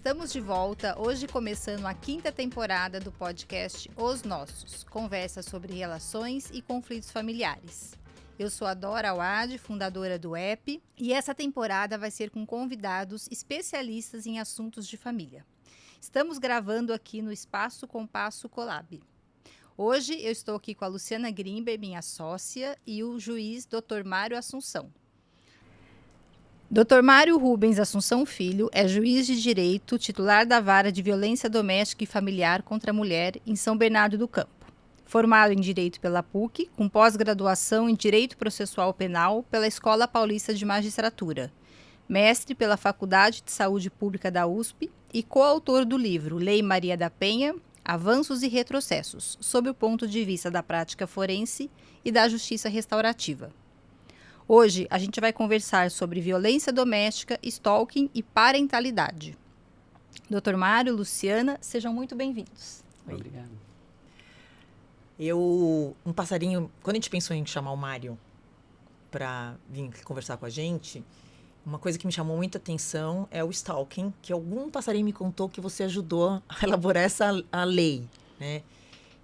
Estamos de volta, hoje começando a 5ª temporada do podcast Os Nossos, conversa sobre relações e conflitos familiares. Eu sou a Dora Awad, fundadora do EP, e essa temporada vai ser com convidados especialistas em assuntos de família. Estamos gravando aqui no Espaço Compasso Colab. Hoje eu estou aqui com a Luciana Grimber, minha sócia, e o juiz Dr. Mário Assunção. Dr. Mário Rubens Assunção Filho é juiz de direito, titular da Vara de Violência Doméstica e Familiar contra a Mulher em São Bernardo do Campo. Formado em Direito pela PUC, com pós-graduação em Direito Processual Penal pela Escola Paulista de Magistratura. Mestre pela Faculdade de Saúde Pública da USP e coautor do livro Lei Maria da Penha, Avanços e Retrocessos, sob o ponto de vista da prática forense e da justiça restaurativa. Hoje, a gente vai conversar sobre violência doméstica, stalking e parentalidade. Dr. Mário, Luciana, sejam muito bem-vindos. Obrigado. Um passarinho, quando a gente pensou em chamar o Mário para vir conversar com a gente, uma coisa que me chamou muita atenção é o stalking, que algum passarinho me contou que você ajudou a elaborar a lei, né?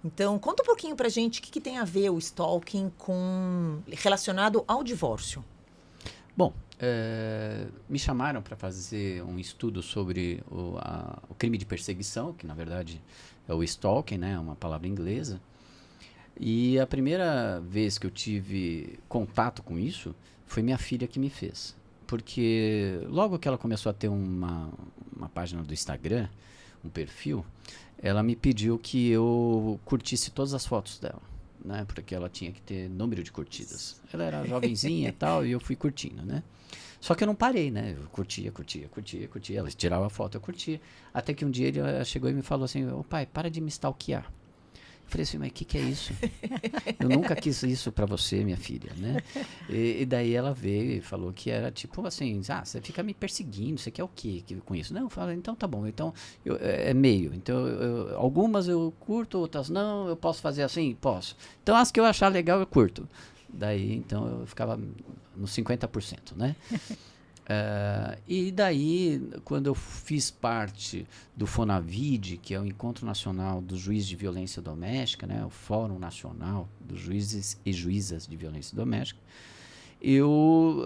Então, conta um pouquinho pra gente o que tem a ver o stalking relacionado ao divórcio. Bom, me chamaram para fazer um estudo sobre o crime de perseguição, que na verdade é o stalking, né, uma palavra inglesa. E a primeira vez que eu tive contato com isso foi minha filha que me fez. Porque logo que ela começou a ter uma página do Instagram, um perfil, ela me pediu que eu curtisse todas as fotos dela, né? Porque ela tinha que ter número de curtidas. Ela era jovenzinha e tal, e eu fui curtindo, né? Só que eu não parei, né? Eu curtia. Ela tirava a foto, eu curtia. Até que um dia ele chegou e me falou assim, ô pai, para de me stalkear. Eu falei assim, mas o que é isso? Eu nunca quis isso pra você, minha filha, né? E daí ela veio e falou que era tipo assim, você fica me perseguindo, você quer o quê com isso? Não, eu falo, então tá bom, então é meio. Então, algumas eu curto, outras não, eu posso fazer assim? Posso. Então as que eu achar legal eu curto. Daí, então, eu ficava nos 50%, né? E daí, quando eu fiz parte do FONAVID, que é o Encontro Nacional dos Juízes de Violência Doméstica, né, o Fórum Nacional dos Juízes e Juízas de Violência Doméstica, eu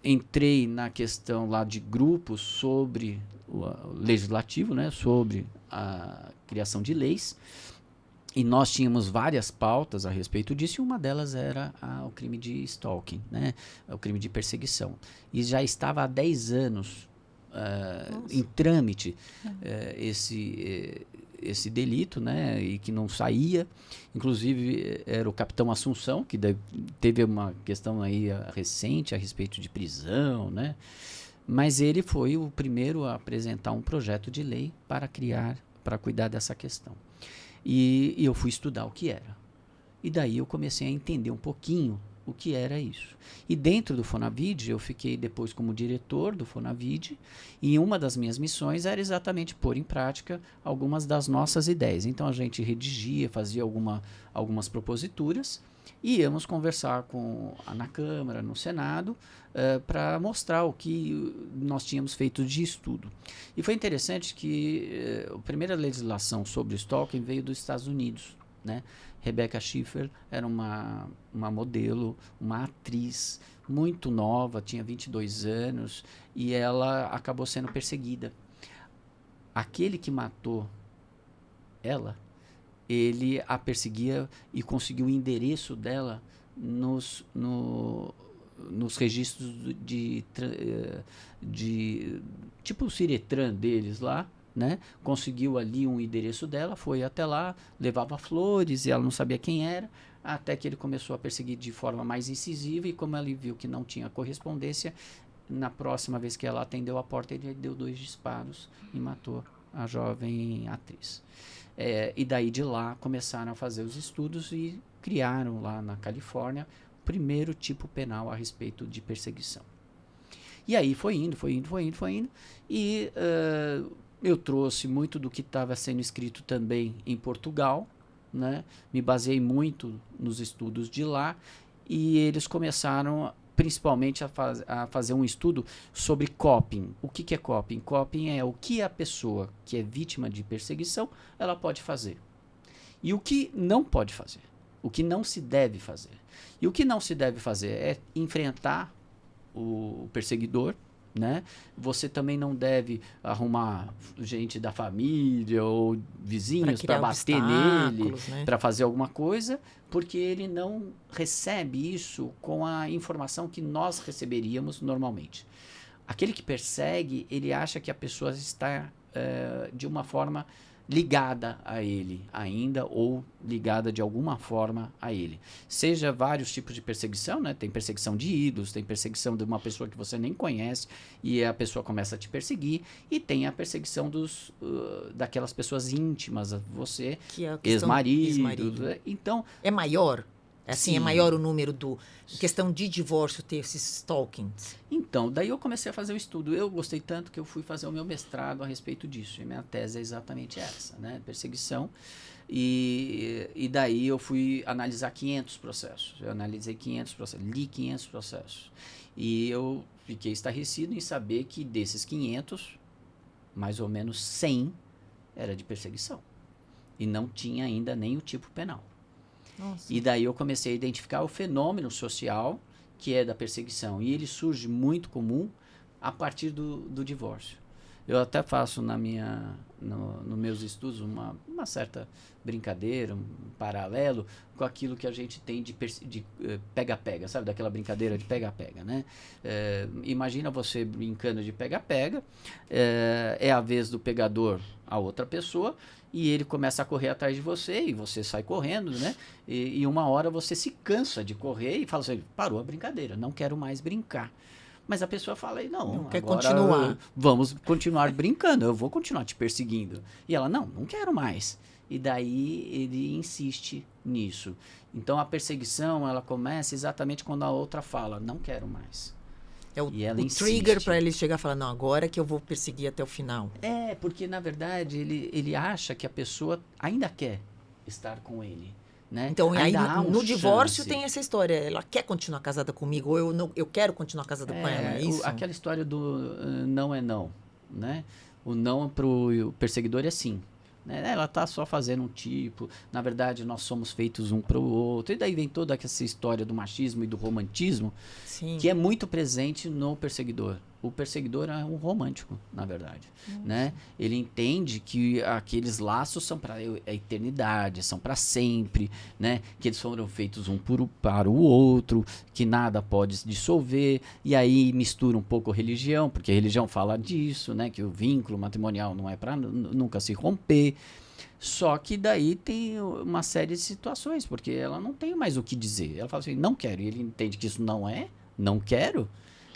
entrei na questão lá de grupos sobre o legislativo, né, sobre a criação de leis. E nós tínhamos várias pautas a respeito disso, e uma delas era o crime de stalking, né? O crime de perseguição. E já estava há 10 anos em trâmite esse delito, né? E que não saía. Inclusive, era o capitão Assunção, que teve uma questão aí recente a respeito de prisão, né? Mas ele foi o primeiro a apresentar um projeto de lei para cuidar dessa questão. E eu fui estudar o que era. E daí eu comecei a entender um pouquinho o que era isso. E dentro do FONAVID, eu fiquei depois como diretor do FONAVID, e uma das minhas missões era exatamente pôr em prática algumas das nossas ideias. Então a gente redigia, fazia algumas proposituras, e íamos conversar na Câmara, no Senado, para mostrar o que nós tínhamos feito de estudo. E foi interessante que a primeira legislação sobre stalking veio dos Estados Unidos, né? Rebecca Schiffer era uma modelo, uma atriz muito nova, tinha 22 anos, e ela acabou sendo perseguida. Aquele que matou ela, ele a perseguia e conseguiu o endereço dela nos registros de tipo o Ciretran deles lá, né? Conseguiu ali um endereço dela, foi até lá, levava flores e ela não sabia quem era, até que ele começou a perseguir de forma mais incisiva, e como ele viu que não tinha correspondência, na próxima vez que ela atendeu a porta, ele deu 2 disparos e matou a jovem atriz. E daí de lá começaram a fazer os estudos e criaram lá na Califórnia o primeiro tipo penal a respeito de perseguição. E aí foi indo. E eu trouxe muito do que estava sendo escrito também em Portugal, né? Me baseei muito nos estudos de lá, e eles começaram principalmente a fazer um estudo sobre coping. O que é coping? Coping é o que a pessoa que é vítima de perseguição ela pode fazer. E o que não pode fazer. O que não se deve fazer. E o que não se deve fazer é enfrentar o perseguidor, né? Você também não deve arrumar gente da família ou vizinhos para bater nele, né? Para fazer alguma coisa, porque ele não recebe isso com a informação que nós receberíamos normalmente. Aquele que persegue, ele acha que a pessoa está de uma forma ligada a ele ainda, ou ligada de alguma forma a ele. Seja vários tipos de perseguição, né? Tem perseguição de ídolos, tem perseguição de uma pessoa que você nem conhece e a pessoa começa a te perseguir, e tem a perseguição daquelas pessoas íntimas a você, ex-marido. Então, é maior? Assim, sim. É maior o número em questão de divórcio ter esses stalkings? Então, daí eu comecei a fazer o estudo. Eu gostei tanto que eu fui fazer o meu mestrado a respeito disso. E minha tese é exatamente essa, né? Perseguição. E daí eu fui analisar 500 processos. Eu analisei 500 processos, li 500 processos. E eu fiquei estarrecido em saber que desses 500, mais ou menos 100 era de perseguição. E não tinha ainda nem o tipo penal. Nossa. E daí eu comecei a identificar o fenômeno social que é da perseguição. E ele surge muito comum a partir do divórcio. Eu até faço nos meus estudos uma certa brincadeira, um paralelo com aquilo que a gente tem de pega-pega, sabe? Daquela brincadeira de pega-pega, né? Imagina você brincando de pega-pega, é a vez do pegador a outra pessoa, e ele começa a correr atrás de você, e você sai correndo, né? E uma hora você se cansa de correr e fala assim, parou a brincadeira, não quero mais brincar. Mas a pessoa fala, não quer agora continuar. Vamos continuar brincando, eu vou continuar te perseguindo. E ela, não quero mais. E daí ele insiste nisso. Então a perseguição, ela começa exatamente quando a outra fala, não quero mais. É o trigger para ele chegar e falar, não, agora que eu vou perseguir até o final. Porque na verdade ele acha que a pessoa ainda quer estar com ele. Né? Então, aí no divórcio tem essa história. Ela quer continuar casada comigo, ou eu quero continuar casada com ela, é isso? Aquela história do não é não, né? O não pro perseguidor é sim. Né? Ela tá só fazendo um tipo, na verdade nós somos feitos um pro outro. E daí vem toda essa história do machismo e do romantismo, sim, que é muito presente no perseguidor. O perseguidor é um romântico, na verdade, né? Ele entende que aqueles laços são para a eternidade, são para sempre, né? Que eles foram feitos para o outro, que nada pode se dissolver, e aí mistura um pouco a religião, porque a religião fala disso, né? Que o vínculo matrimonial não é para nunca se romper. Só que daí tem uma série de situações, porque ela não tem mais o que dizer. Ela fala assim, não quero, e ele entende que isso não quero.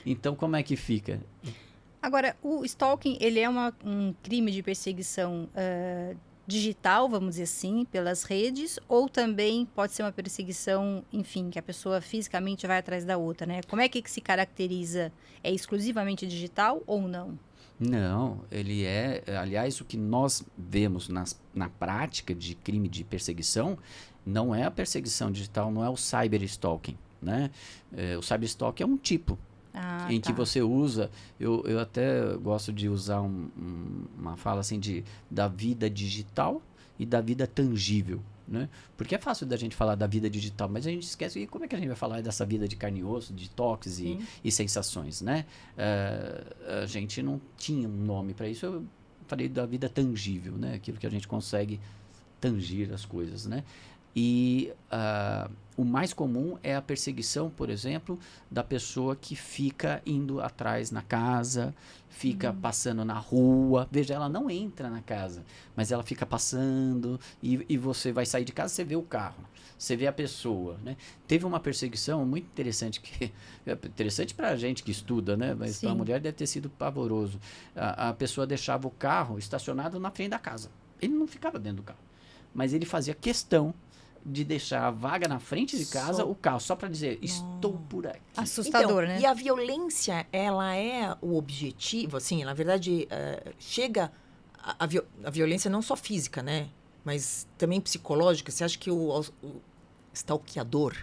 Então, como é que fica? Agora, o stalking, ele é um crime de perseguição digital, vamos dizer assim, pelas redes, ou também pode ser uma perseguição, enfim, que a pessoa fisicamente vai atrás da outra, né? Como é que se caracteriza? É exclusivamente digital ou não? Não, ele aliás, o que nós vemos na prática de crime de perseguição não é a perseguição digital, não é o cyberstalking, né? O cyberstalking é um tipo. Em que você usa, eu até gosto de usar uma fala assim da vida digital e da vida tangível, né? Porque é fácil da gente falar da vida digital, mas a gente esquece, e como é que a gente vai falar dessa vida de carne e osso, de toques e sensações, né? A gente não tinha um nome para isso, eu falei da vida tangível, né? Aquilo que a gente consegue tangir as coisas, né? E o mais comum é a perseguição, por exemplo, da pessoa que fica indo atrás na casa, fica passando na rua. Veja, ela não entra na casa, mas ela fica passando e você vai sair de casa, você vê o carro, você vê a pessoa, né? Teve uma perseguição muito interessante, que é interessante para a gente que estuda, né? Mas para a mulher deve ter sido pavoroso. A pessoa deixava o carro estacionado na frente da casa. Ele não ficava dentro do carro, mas ele fazia questão de deixar a vaga na frente de casa, o carro, só para dizer, estou por aqui. Assustador, então, né? E a violência, ela é o objetivo, assim, na verdade, chega a violência não só física, né? Mas também psicológica. Você acha que stalkeador,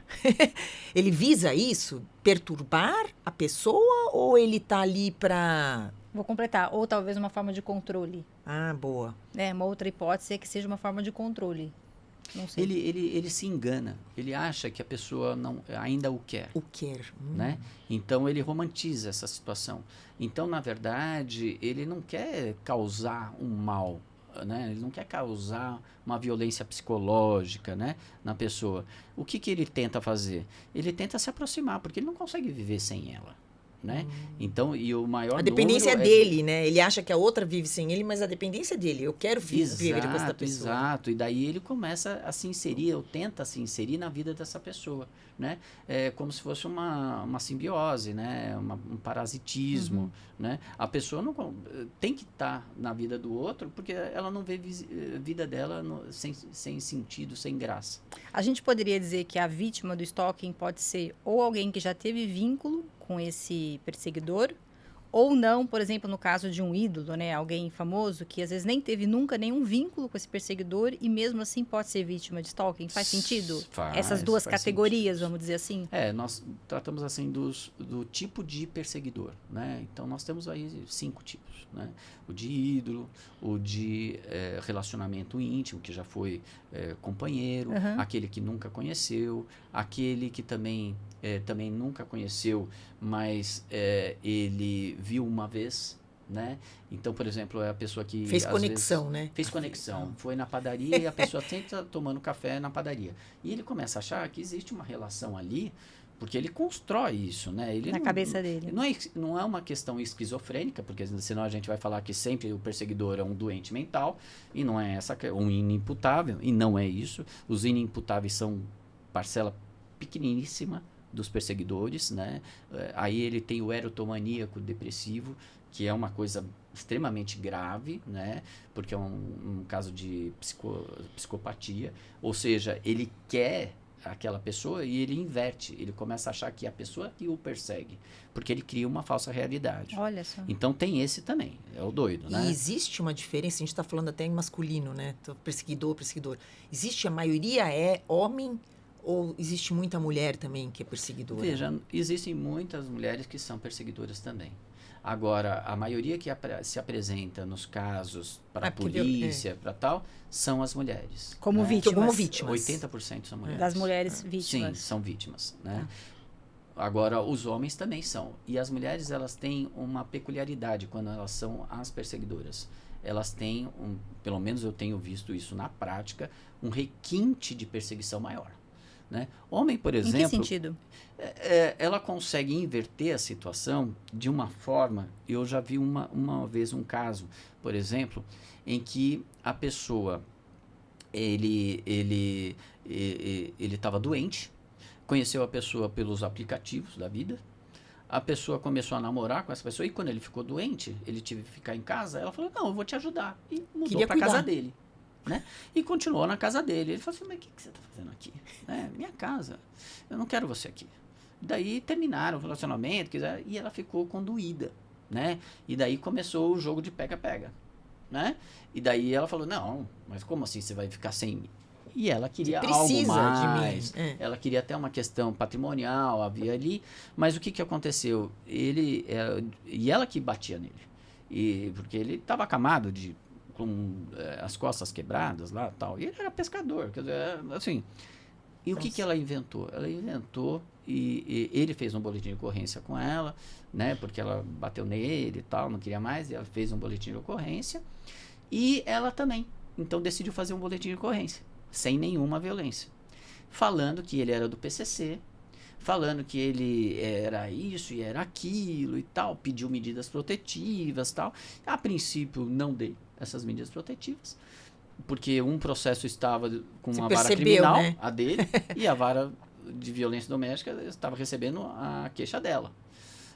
ele visa isso? Perturbar a pessoa ou ele tá ali para... Vou completar. Ou talvez uma forma de controle. Ah, boa. Uma outra hipótese é que seja uma forma de controle. Não sei. Ele se engana. Ele acha que a pessoa ainda o quer. O quer. Né? Então, ele romantiza essa situação. Então, na verdade, ele não quer causar um mal. Né? Ele não quer causar uma violência psicológica, né, na pessoa. O que ele tenta fazer? Ele tenta se aproximar, porque ele não consegue viver sem ela. Né? Então, e o maior a dependência número dele, né? Ele acha que a outra vive sem ele, mas a dependência dele. Eu quero viver com essa pessoa. Exato. E daí ele começa a se inserir, ou tenta se inserir na vida dessa pessoa, né? É como se fosse uma simbiose, né? Um parasitismo, né? A pessoa não tem que estar na vida do outro, porque ela não vê vida dela sem sentido, sem graça. A gente poderia dizer que a vítima do stalking pode ser ou alguém que já teve vínculo com esse perseguidor, ou não, por exemplo, no caso de um ídolo, né, alguém famoso que às vezes nem teve nunca nenhum vínculo com esse perseguidor e mesmo assim pode ser vítima de stalking. Faz sentido? Essas duas categorias, sentido. Vamos dizer assim? Nós tratamos assim do tipo de perseguidor, né? Então nós temos aí 5 tipos, né? O de ídolo, o de relacionamento íntimo, que já foi companheiro, aquele que nunca conheceu, aquele que também nunca conheceu, mas ele viu uma vez, né? Então, por exemplo, é a pessoa que... Fez conexão, né? Fez conexão. Foi na padaria e a pessoa sempre está tomando café na padaria. E ele começa a achar que existe uma relação ali, porque ele constrói isso, né? Ele na cabeça dele. Não é uma questão esquizofrênica, porque senão a gente vai falar que sempre o perseguidor é um doente mental, e não é um inimputável, e não é isso. Os inimputáveis são parcela pequeniníssima dos perseguidores, né? Aí ele tem o erotomaníaco depressivo, que é uma coisa extremamente grave, né? Porque é um caso de psicopatia, ou seja, ele quer aquela pessoa e ele inverte, ele começa a achar que é a pessoa que o persegue, porque ele cria uma falsa realidade. Olha só. Então tem esse também, é o doido, né? E existe uma diferença, a gente está falando até em masculino, né? Perseguidor. Existe, a maioria é homem ou existe muita mulher também que é perseguidora? Veja, existem muitas mulheres que são perseguidoras também. Agora, a maioria que se apresenta nos casos para a polícia, para tal, são as mulheres. Como vítimas. Como vítimas. 80% são mulheres. Das mulheres vítimas. Sim, são vítimas, né? Agora, os homens também são. E as mulheres, elas têm uma peculiaridade quando elas são as perseguidoras. Elas têm, pelo menos eu tenho visto isso na prática, um requinte de perseguição maior. Né? Homem, por exemplo... Em que sentido? Ela consegue inverter a situação de uma forma... Eu já vi uma vez um caso, por exemplo, em que a pessoa... Ele estava doente, conheceu a pessoa pelos aplicativos da vida, a pessoa começou a namorar com essa pessoa e quando ele ficou doente, ele teve que ficar em casa, ela falou, não, eu vou te ajudar. E mudou para casa dele. Né? E continuou na casa dele. Ele falou assim, mas o que você está fazendo aqui? Minha casa, eu não quero você aqui. Daí terminaram o relacionamento, e ela ficou condoída, né? E daí começou o jogo de pega-pega, né? E daí ela falou, não, mas como assim você vai ficar sem mim? E ela queria algo mais, ela queria até uma questão patrimonial, havia ali, mas o que aconteceu? E ela que batia nele, porque ele estava acamado com as costas quebradas lá tal. E ele era pescador, quer dizer, assim. E o que ela inventou? Ela inventou e ele fez um boletim de ocorrência com ela, né? Porque ela bateu nele e tal, não queria mais, e ela fez um boletim de ocorrência. E ela também. Então decidiu fazer um boletim de ocorrência, sem nenhuma violência. Falando que ele era do PCC, falando que ele era isso e era aquilo e tal, pediu medidas protetivas e tal. A princípio não dei essas medidas protetivas, porque um processo estava com uma vara criminal, né? A dele, e a vara de violência doméstica estava recebendo a queixa dela.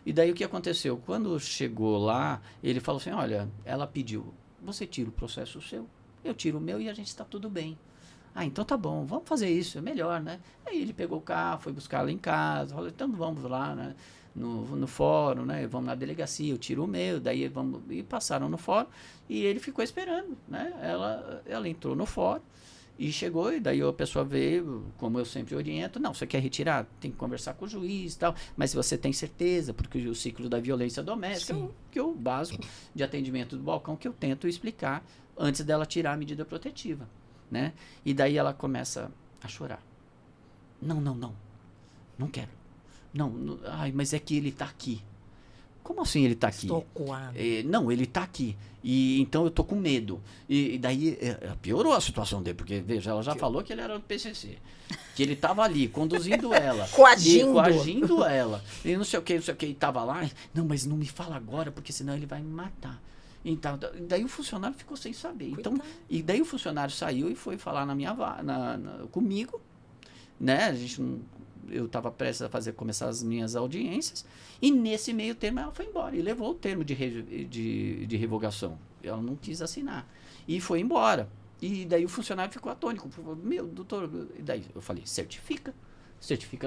E daí o que aconteceu? Quando chegou lá, ele falou assim, olha, ela pediu, você tira o processo seu, eu tiro o meu e a gente está tudo bem. Ah, então tá bom, vamos fazer isso, é melhor, né? Aí ele pegou o carro, foi buscar ela em casa, falou, então vamos lá, né? No fórum, né? Vamos na delegacia, eu tiro o meu, daí vamos... E passaram no fórum e ele ficou esperando, né? Ela entrou no fórum E chegou, e daí a pessoa veio, como eu sempre oriento, não, você quer retirar? Tem que conversar com o juiz e tal, mas se você tem certeza, porque o ciclo da violência doméstica que é o básico de atendimento do balcão que eu tento explicar antes dela tirar a medida protetiva, né? E daí ela começa a chorar. Não quero. Não, ai, mas é que ele tá aqui. Como assim ele tá aqui? Estou coado. Não, ele tá aqui. E então eu tô com medo. E daí piorou a situação dele, porque, veja, ela já falou que ele era do PCC. Que ele tava ali, conduzindo ela. Coagindo ela. E não sei o que, e tava lá. Não, mas não me fala agora, porque senão ele vai me matar. Então, daí o funcionário ficou sem saber. Então, e daí o funcionário saiu e foi falar comigo, né? Eu estava prestes a começar as minhas audiências, e nesse meio termo ela foi embora e levou o termo de revogação. Ela não quis assinar e foi embora. E daí o funcionário ficou atônico. Meu, doutor, e daí eu falei, certifica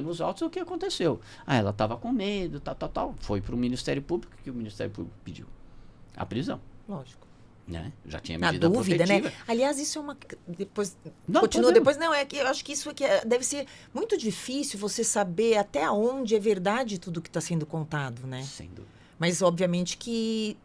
nos autos o que aconteceu. Ela estava com medo, tal. Foi para o Ministério Público, que o Ministério Público pediu a prisão. Lógico. Né? Já tinha Na medida dúvida, protetiva. né? Aliás, isso é uma... Depois, não, continua depois. Não, é que eu acho que isso aqui deve ser muito difícil você saber até onde é verdade tudo que está sendo contado, né? Sem dúvida. Mas, obviamente, que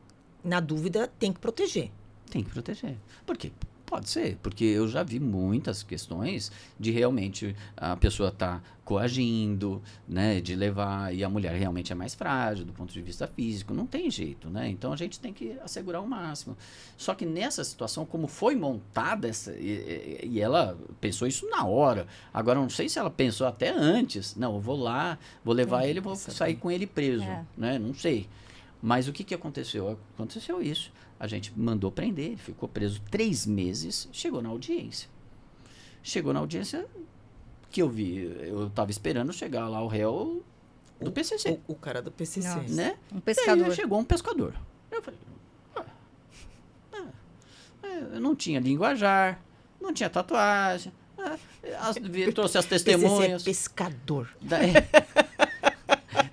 na dúvida tem que proteger. Tem que proteger. Por quê? Pode ser, porque eu já vi muitas questões de realmente a pessoa estar coagindo, né, de levar, e a mulher realmente é mais frágil do ponto de vista físico, não tem jeito, né? Então a gente tem que assegurar o máximo. Só que nessa situação, como foi montada e ela pensou isso na hora. Agora não sei se ela pensou até antes. Não, eu vou lá, vou levar ele, vou sair com ele preso, né? Não sei. Mas o que aconteceu? Aconteceu isso. A gente mandou prender, ficou preso 3 meses, chegou na audiência. Chegou na audiência que eu vi, eu estava esperando chegar lá o réu do PCC. O cara do PCC. Nossa. Né? Um pescador. Aí chegou um pescador. Eu falei, eu não tinha linguajar, não tinha tatuagem, trouxe as testemunhas. PCC é pescador.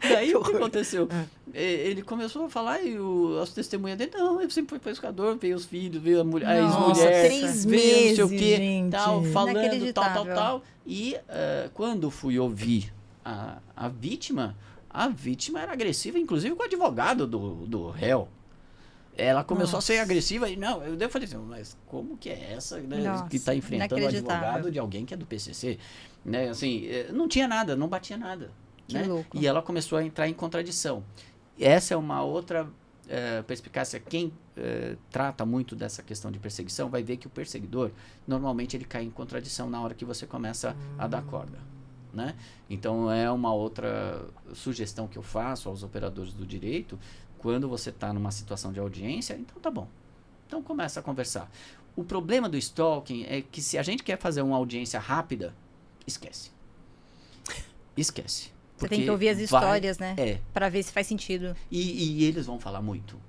Daí o que aconteceu? Ele começou a falar e as testemunhas dele, não, ele sempre foi pescador, veio os filhos, veio a ex-mulher, 3 veio meses, não sei o quê, gente. tal, falando, Inacreditável. tal. E quando fui ouvir a vítima era agressiva, inclusive com o advogado do réu. Ela começou a ser agressiva e não, eu falei assim, mas como que é essa, né, que está enfrentando o advogado de alguém que é do PCC? Né, assim, não tinha nada, não batia nada. Né? Louco. E ela começou a entrar em contradição. Essa é uma outra perspicácia. Quem trata muito dessa questão de perseguição vai ver que o perseguidor, normalmente ele cai em contradição na hora que você começa a dar corda. Né? Então é uma outra sugestão que eu faço aos operadores do direito. Quando você está numa situação de audiência, então tá bom. Então começa a conversar. O problema do stalking é que se a gente quer fazer uma audiência rápida, esquece. Você tem que ouvir as histórias, né? Pra ver se faz sentido. E eles vão falar muito.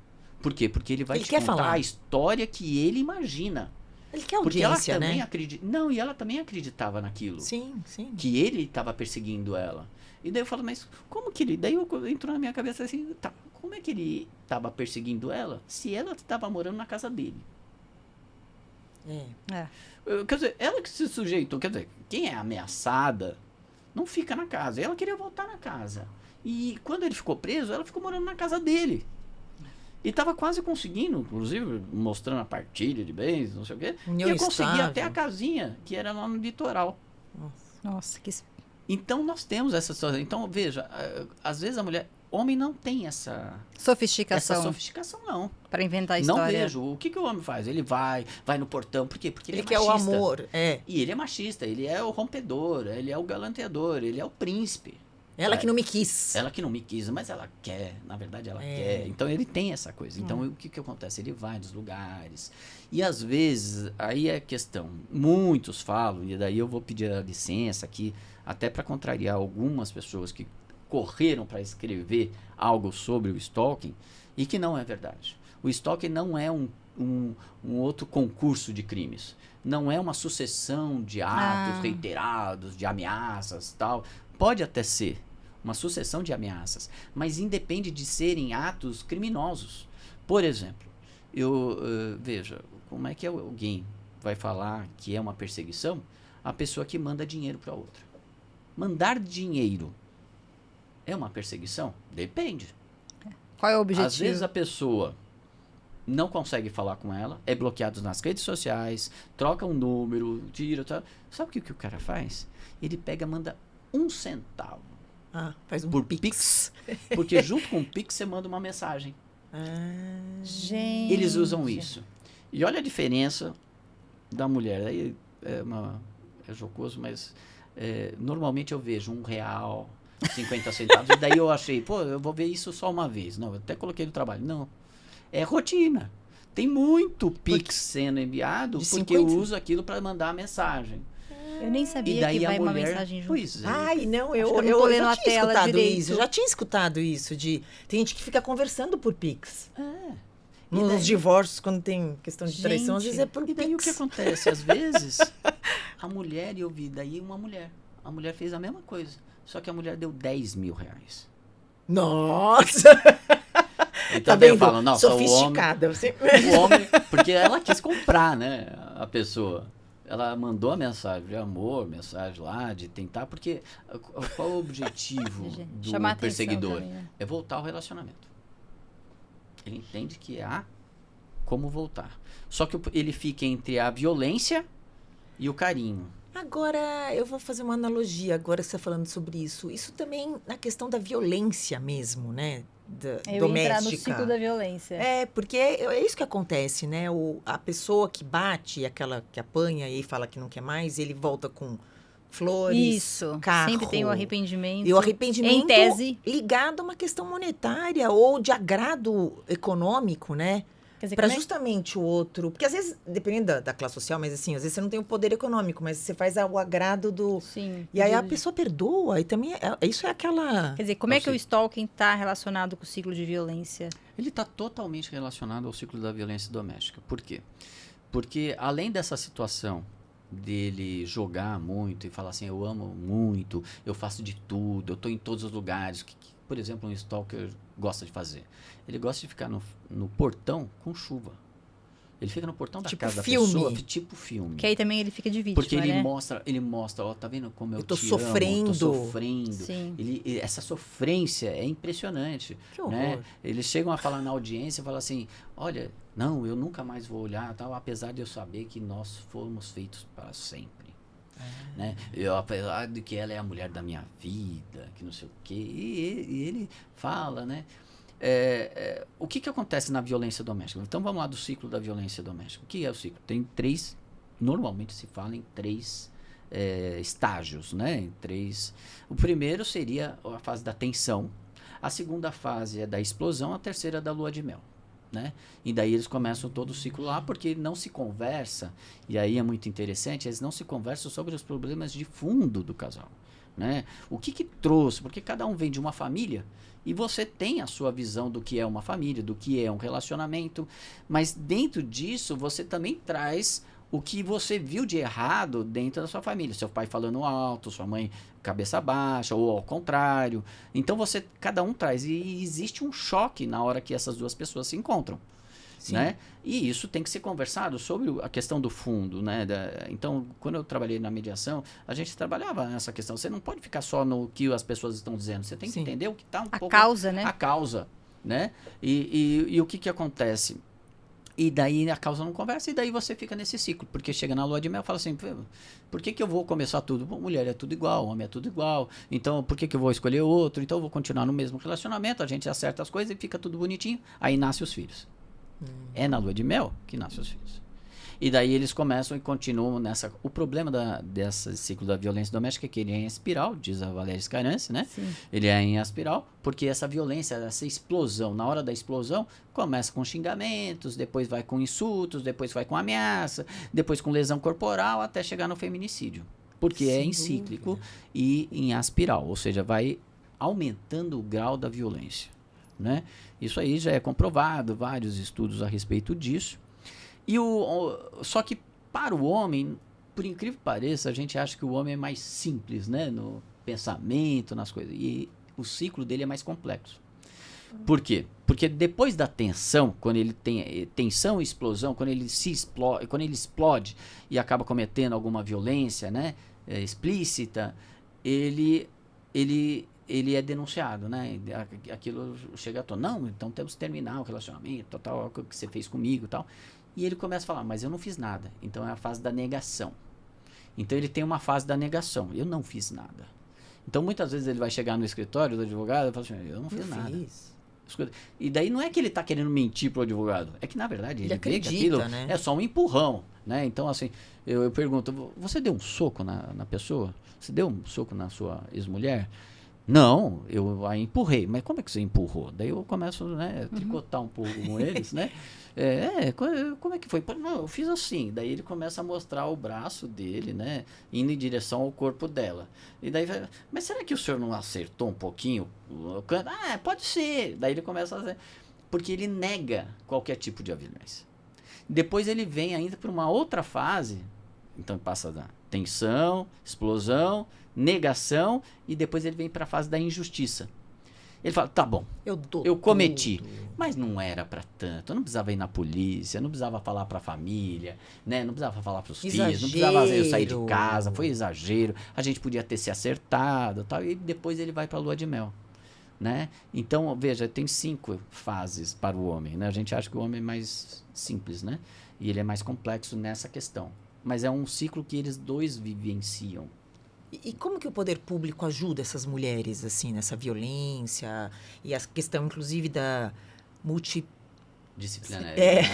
Por quê? Porque ele vai te contar falar a história que ele imagina. Ele quer audiência, ela também né? Não, e ela também acreditava naquilo. Sim. Que ele estava perseguindo ela. E daí eu falo, mas como que ele... Daí entrou na minha cabeça assim, tá, como é que ele estava perseguindo ela se ela estava morando na casa dele? Quer dizer, ela que se sujeitou, quer dizer, quem é ameaçada não fica na casa. Ela queria voltar na casa. E quando ele ficou preso, ela ficou morando na casa dele. E estava quase conseguindo, inclusive, mostrando a partilha de bens, não sei o quê. União e conseguia estável. até a casinha, que era lá no litoral. Nossa, que... Então, nós temos essa situação. Então, veja, às vezes a mulher... Homem não tem essa sofisticação não. para inventar a história. Não vejo. O que o homem faz? Ele vai no portão. Por quê? Porque ele é quer machista. o amor. E ele é machista, ele é o rompedor, ele é o galanteador, ele é o príncipe. Ela que não me quis. Ela que não me quis, mas ela quer. Na verdade, ela quer. Então, ele tem essa coisa. Então, o que acontece? Ele vai nos lugares. E, às vezes, aí é a questão. Muitos falam, e daí eu vou pedir a licença aqui, até para contrariar algumas pessoas que correram para escrever algo sobre o stalking, e que não é verdade. O stalking não é um outro concurso de crimes. Não é uma sucessão de atos reiterados, de ameaças, tal. Pode até ser uma sucessão de ameaças, mas independe de serem atos criminosos. Por exemplo, veja, como é que alguém vai falar que é uma perseguição a pessoa que manda dinheiro para outra. Mandar dinheiro é uma perseguição? Depende. Qual é o objetivo? Às vezes a pessoa não consegue falar com ela, é bloqueado nas redes sociais, troca um número, tira, tá. Sabe o que o cara faz? Ele pega, manda 1 centavo Faz um por pix. Pix, porque junto com o Pix você manda uma mensagem. Gente. Eles usam isso. E olha a diferença da mulher. Aí é jocoso, mas normalmente eu vejo R$1, 50 centavos, e daí eu achei, pô, eu vou ver isso só uma vez. Não, eu até coloquei no trabalho. Não. É rotina. Tem muito Pix sendo enviado De porque eu 50? uso aquilo para mandar a mensagem. Eu nem E sabia daí que vai a uma mulher, mensagem junto. pois é. Ai, não, Acho eu que eu não tô lendo já a tinha tela escutado direito. isso. Já tinha escutado isso tem gente que fica conversando por Pix. E Nos daí- divórcios, quando tem questão de traição, às Gente, vezes é por E daí o Pix. que acontece? Às vezes, a mulher, eu vi daí uma mulher. A mulher fez a mesma coisa. Só que a mulher deu R$10.000. Nossa! Então Tá daí eu vendo? falo, nossa, Sofisticada. Você... o homem, porque ela quis comprar, né, a pessoa. Ela mandou a mensagem de amor, mensagem lá, de tentar, porque qual é o objetivo do Chamar atenção perseguidor? também, né? É voltar ao relacionamento. Ele entende que há como voltar. Só que ele fica entre a violência e o carinho. Agora, eu vou fazer uma analogia, agora que você está falando sobre isso. Isso também na questão da violência mesmo, né? Eu Doméstica. entrar no ciclo da violência. Porque é isso que acontece, né? A pessoa que bate, aquela que apanha e fala que não quer mais, ele volta com flores, Isso. carro. Sempre tem o arrependimento. E o arrependimento Em tese. ligado a uma questão monetária ou de agrado econômico, né? Quer dizer, Para como é- justamente o outro. Porque às vezes, dependendo da classe social, mas assim, às vezes você não tem o poder econômico, mas você faz o agrado do. Sim. E aí a pessoa perdoa, e também isso é aquela. Quer dizer, como é que o Sim. stalking está relacionado com o ciclo de violência? Ele está totalmente relacionado ao ciclo da violência doméstica. Por quê? Porque além dessa situação dele jogar muito e falar assim, eu amo muito, eu faço de tudo, eu estou em todos os lugares, que, por exemplo, um stalker gosta de fazer. Ele gosta de ficar no portão com chuva. Ele fica no portão da Tipo casa filme. da pessoa, tipo filme. Que aí também ele fica de vítima, Porque ele né? mostra, ó, tá vendo como eu Eu tô te sofrendo. amo, tô sofrendo. Sim. Essa sofrência é impressionante. Que horror. Né? Eles chegam a falar na audiência e falam assim, olha, não, eu nunca mais vou olhar, tal, apesar de eu saber que nós fomos feitos para sempre. Né? Apesar de que ela é a mulher da minha vida, que não sei o quê. E ele fala, né? O que acontece na violência doméstica? Então vamos lá do ciclo da violência doméstica. O que é o ciclo? Tem 3, normalmente se fala em 3 estágios, né? O primeiro seria a fase da tensão, a segunda fase é da explosão, a terceira é da lua de mel. Né? E daí eles começam todo o ciclo lá, porque não se conversa, e aí é muito interessante, eles não se conversam sobre os problemas de fundo do casal. Né? O que trouxe? Porque cada um vem de uma família e você tem a sua visão do que é uma família, do que é um relacionamento, mas dentro disso você também traz o que você viu de errado dentro da sua família. Seu pai falando alto, sua mãe cabeça baixa, ou ao contrário. Então cada um traz. E existe um choque na hora que essas duas pessoas se encontram. Sim. Né? E isso tem que ser conversado sobre a questão do fundo. Né? Então, quando eu trabalhei na mediação, a gente trabalhava nessa questão. Você não pode ficar só no que as pessoas estão dizendo. Você tem que Sim. entender o que está A causa, né? A causa. Né? E o que acontece? E daí a causa não conversa, e daí você fica nesse ciclo. Porque chega na lua de mel e fala assim, por que eu vou começar tudo? Bom, mulher é tudo igual, homem é tudo igual. Então, por que eu vou escolher outro? Então, eu vou continuar no mesmo relacionamento, a gente acerta as coisas e fica tudo bonitinho. Aí nasce os filhos. É na lua de mel que nascem os filhos. E daí eles começam e continuam nessa... O problema desse ciclo da violência doméstica é que ele é em espiral, diz a Valéria Scarance, né? Sim. Ele é em espiral, porque essa violência, essa explosão, na hora da explosão, começa com xingamentos, depois vai com insultos, depois vai com ameaça, depois com lesão corporal, até chegar no feminicídio. Porque é em cíclico e em espiral, ou seja, vai aumentando o grau da violência. Né? Isso aí já é comprovado, vários estudos a respeito disso. Só que para o homem, por incrível que pareça, a gente acha que o homem é mais simples, né? No pensamento, nas coisas. E o ciclo dele é mais complexo. Por quê? Porque depois da tensão, quando ele tem tensão e explosão, quando ele explode e acaba cometendo alguma violência, né, explícita, ele é denunciado, né? Aquilo chega à tona. Não, então temos que terminar o relacionamento, tal, o que você fez comigo, tal. E ele começa a falar, mas eu não fiz nada. Então é a fase da negação. Então ele tem uma fase da negação. Eu não fiz nada. Então muitas vezes ele vai chegar no escritório do advogado e fala assim, eu não fiz nada. E daí não é que ele está querendo mentir pro advogado, é que na verdade ele vê que aquilo, né, é só um empurrão, né? Então assim, eu pergunto, você deu um soco na pessoa? Você deu um soco na sua ex-mulher? Não, eu a empurrei. Mas como é que você empurrou? Daí eu começo, né, a tricotar um pouco com eles, né? Como é que foi? Não, eu fiz assim. Daí ele começa a mostrar o braço dele, né, indo em direção ao corpo dela. E daí, mas será que o senhor não acertou um pouquinho o canto? Ah, pode ser. Daí ele começa a fazer, porque ele nega qualquer tipo de violência. Depois ele vem ainda para uma outra fase. Então passa da tensão, explosão, negação, e depois ele vem para a fase da injustiça. Ele fala, tá bom, eu cometi, tudo. Mas não era para tanto, eu não precisava ir na polícia, não precisava falar para a família, né? Não precisava falar para os filhos, não precisava eu sair de casa, foi exagero, a gente podia ter se acertado, tal, e depois ele vai para a lua de mel. Né? Então, veja, tem 5 fases para o homem, né? A gente acha que o homem é mais simples, né? E ele é mais complexo nessa questão. Mas é um ciclo que eles dois vivenciam. E como que o poder público ajuda essas mulheres, assim, nessa violência e a questão, inclusive, da disciplinaridade,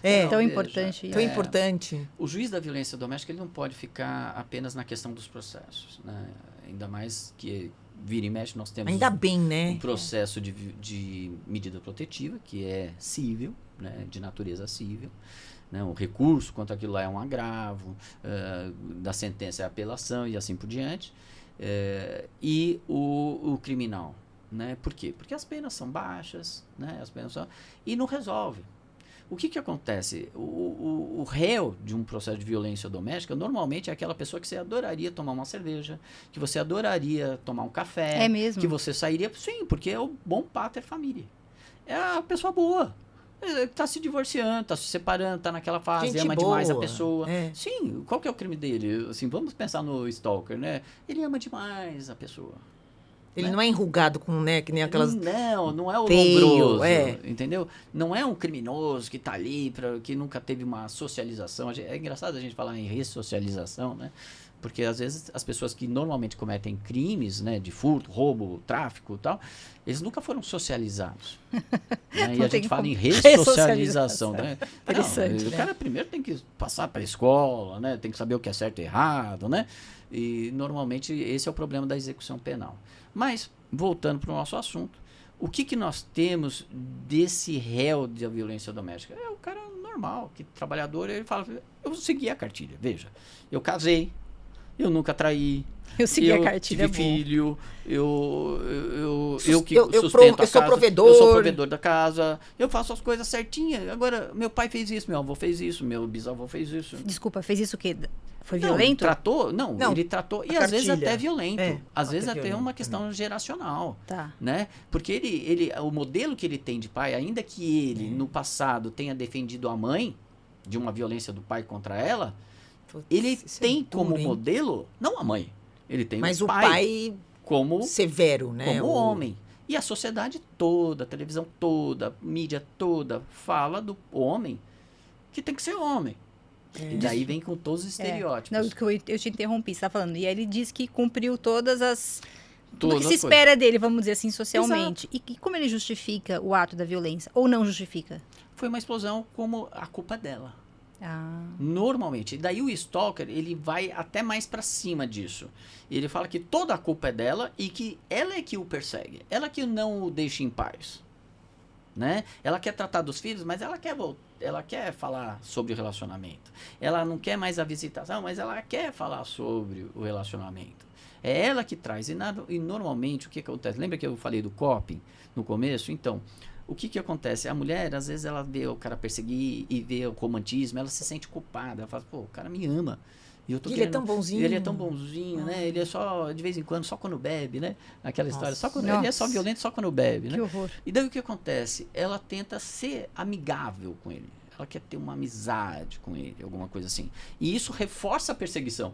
né? Tão importante. Tão importante. O juiz da violência doméstica ele não pode ficar apenas na questão dos processos, né? Ainda mais que vira e mexe nós temos ainda bem, né? Um processo de medida protetiva que é civil, né? De natureza civil. Né, um recurso contra aquilo lá é um agravo, da sentença é apelação e assim por diante. E o criminal, né? Por quê? Porque as penas são baixas, né? E não resolve. O que acontece? O réu de um processo de violência doméstica normalmente é aquela pessoa que você adoraria tomar uma cerveja, que você adoraria tomar um café, é mesmo? Que você sairia... Sim, porque é o bom pater família. É a pessoa boa. Tá se divorciando, tá se separando, tá naquela fase, gente ama boa. demais a pessoa. É. Sim, qual que é o crime dele? Assim, vamos pensar no stalker, né? Ele ama demais a pessoa. Ele né? Não é enrugado com, né, que nem aquelas... Não é o feio, lombroso, entendeu? Não é um criminoso que tá ali, que nunca teve uma socialização. É engraçado a gente falar em ressocialização, né? Porque às vezes as pessoas que normalmente cometem crimes, né, de furto, roubo, tráfico e tal, eles nunca foram socializados. Né? E a gente fala em ressocialização. Né? Interessante, O cara primeiro tem que passar para a escola, né? Tem que saber o que é certo e errado, né? E normalmente esse é o problema da execução penal. Mas, voltando para o nosso assunto, o que nós temos desse réu de violência doméstica? É o cara normal, que trabalhador, ele fala, eu segui a cartilha, veja, eu casei, eu nunca traí. Eu segui a cartilha. Eu tive filho, eu sustento a casa. Eu sou provedor. Eu sou provedor da casa. Eu faço as coisas certinhas. Agora, meu pai fez isso, meu avô fez isso, meu bisavô fez isso. Desculpa, fez isso o quê? Foi não, violento? Ele tratou. E às vezes até violento. Às vezes até violento, uma questão geracional. Tá. Né? Porque o modelo que ele tem de pai, ainda que ele, no passado, tenha defendido a mãe de uma violência do pai contra ela, ele tem como modelo, não a mãe, ele tem mas o pai como severo, né? Como homem. E a sociedade toda, a televisão toda, a mídia toda fala do homem que tem que ser homem. E daí vem com todos os estereótipos. Não, eu te interrompi, você está falando. E aí ele diz que cumpriu todas as... Tudo que se espera dele, vamos dizer assim, socialmente. E como ele justifica o ato da violência? Ou não justifica? Foi uma explosão como a culpa dela. Ah. Normalmente. Daí o stalker, ele vai até mais pra cima disso. Ele fala que toda a culpa é dela e que ela é que o persegue. Ela que não o deixa em paz. Né? Ela quer tratar dos filhos, mas ela quer falar sobre o relacionamento. Ela não quer mais a visitação, mas ela quer falar sobre o relacionamento. É ela que traz. E normalmente, o que acontece? Lembra que eu falei do coping no começo? Então, o que acontece? A mulher, às vezes, ela vê o cara perseguir e vê o romantismo, ela se sente culpada. Ela fala, pô, o cara me ama. E eu tô E ele é querendo- tão bonzinho. Ele é tão bonzinho, né? Ele é só, de vez em quando, só quando bebe, né? Aquela história. Só quando, ele é só Nossa. violento só quando bebe, né? Que horror. E daí o que acontece? Ela tenta ser amigável com ele. Ela quer ter uma amizade com ele, alguma coisa assim. E isso reforça a perseguição.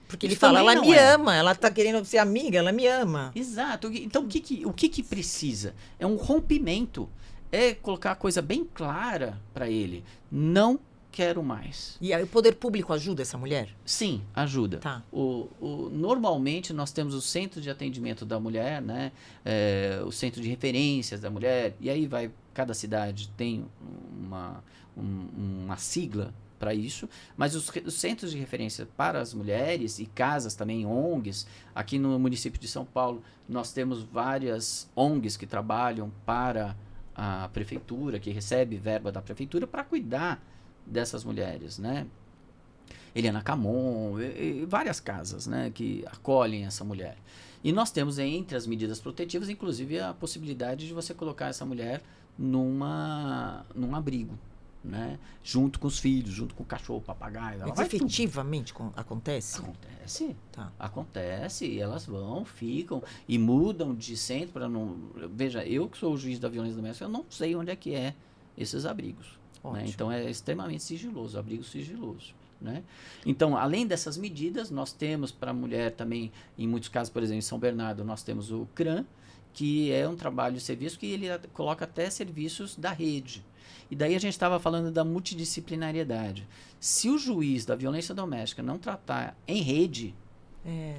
Porque ele Isso fala, também ela não me é. ama, ela tá querendo ser amiga, ela me ama. Exato. Então, o que precisa? É um rompimento. É colocar a coisa bem clara para ele. Não quero mais. E aí o poder público ajuda essa mulher? Sim, ajuda. Tá. Normalmente nós temos o centro de atendimento da mulher, né? O centro de referências da mulher, e aí cada cidade tem uma sigla para isso, mas os centros de referência para as mulheres e casas também, ONGs, aqui no município de São Paulo, nós temos várias ONGs que trabalham para a prefeitura, que recebe verba da prefeitura para cuidar dessas mulheres, né? Eliana Camon, e várias casas, né, que acolhem essa mulher. E nós temos entre as medidas protetivas, inclusive, a possibilidade de você colocar essa mulher num abrigo, né, junto com os filhos, junto com o cachorro, o papagaio. Ela Mas vai tudo. efetivamente acontece? Acontece. Tá. Acontece, e elas ficam e mudam de centro para não... Veja, eu que sou o juiz da violência doméstica, eu não sei onde é esses abrigos. Né? Então é extremamente sigiloso, abrigo sigiloso. Né? Então, além dessas medidas, nós temos para a mulher também, em muitos casos, por exemplo, em São Bernardo, nós temos o CRAM, que é um trabalho de serviço que ele coloca até serviços da rede. E daí a gente estava falando da multidisciplinariedade. Se o juiz da violência doméstica não tratar em rede,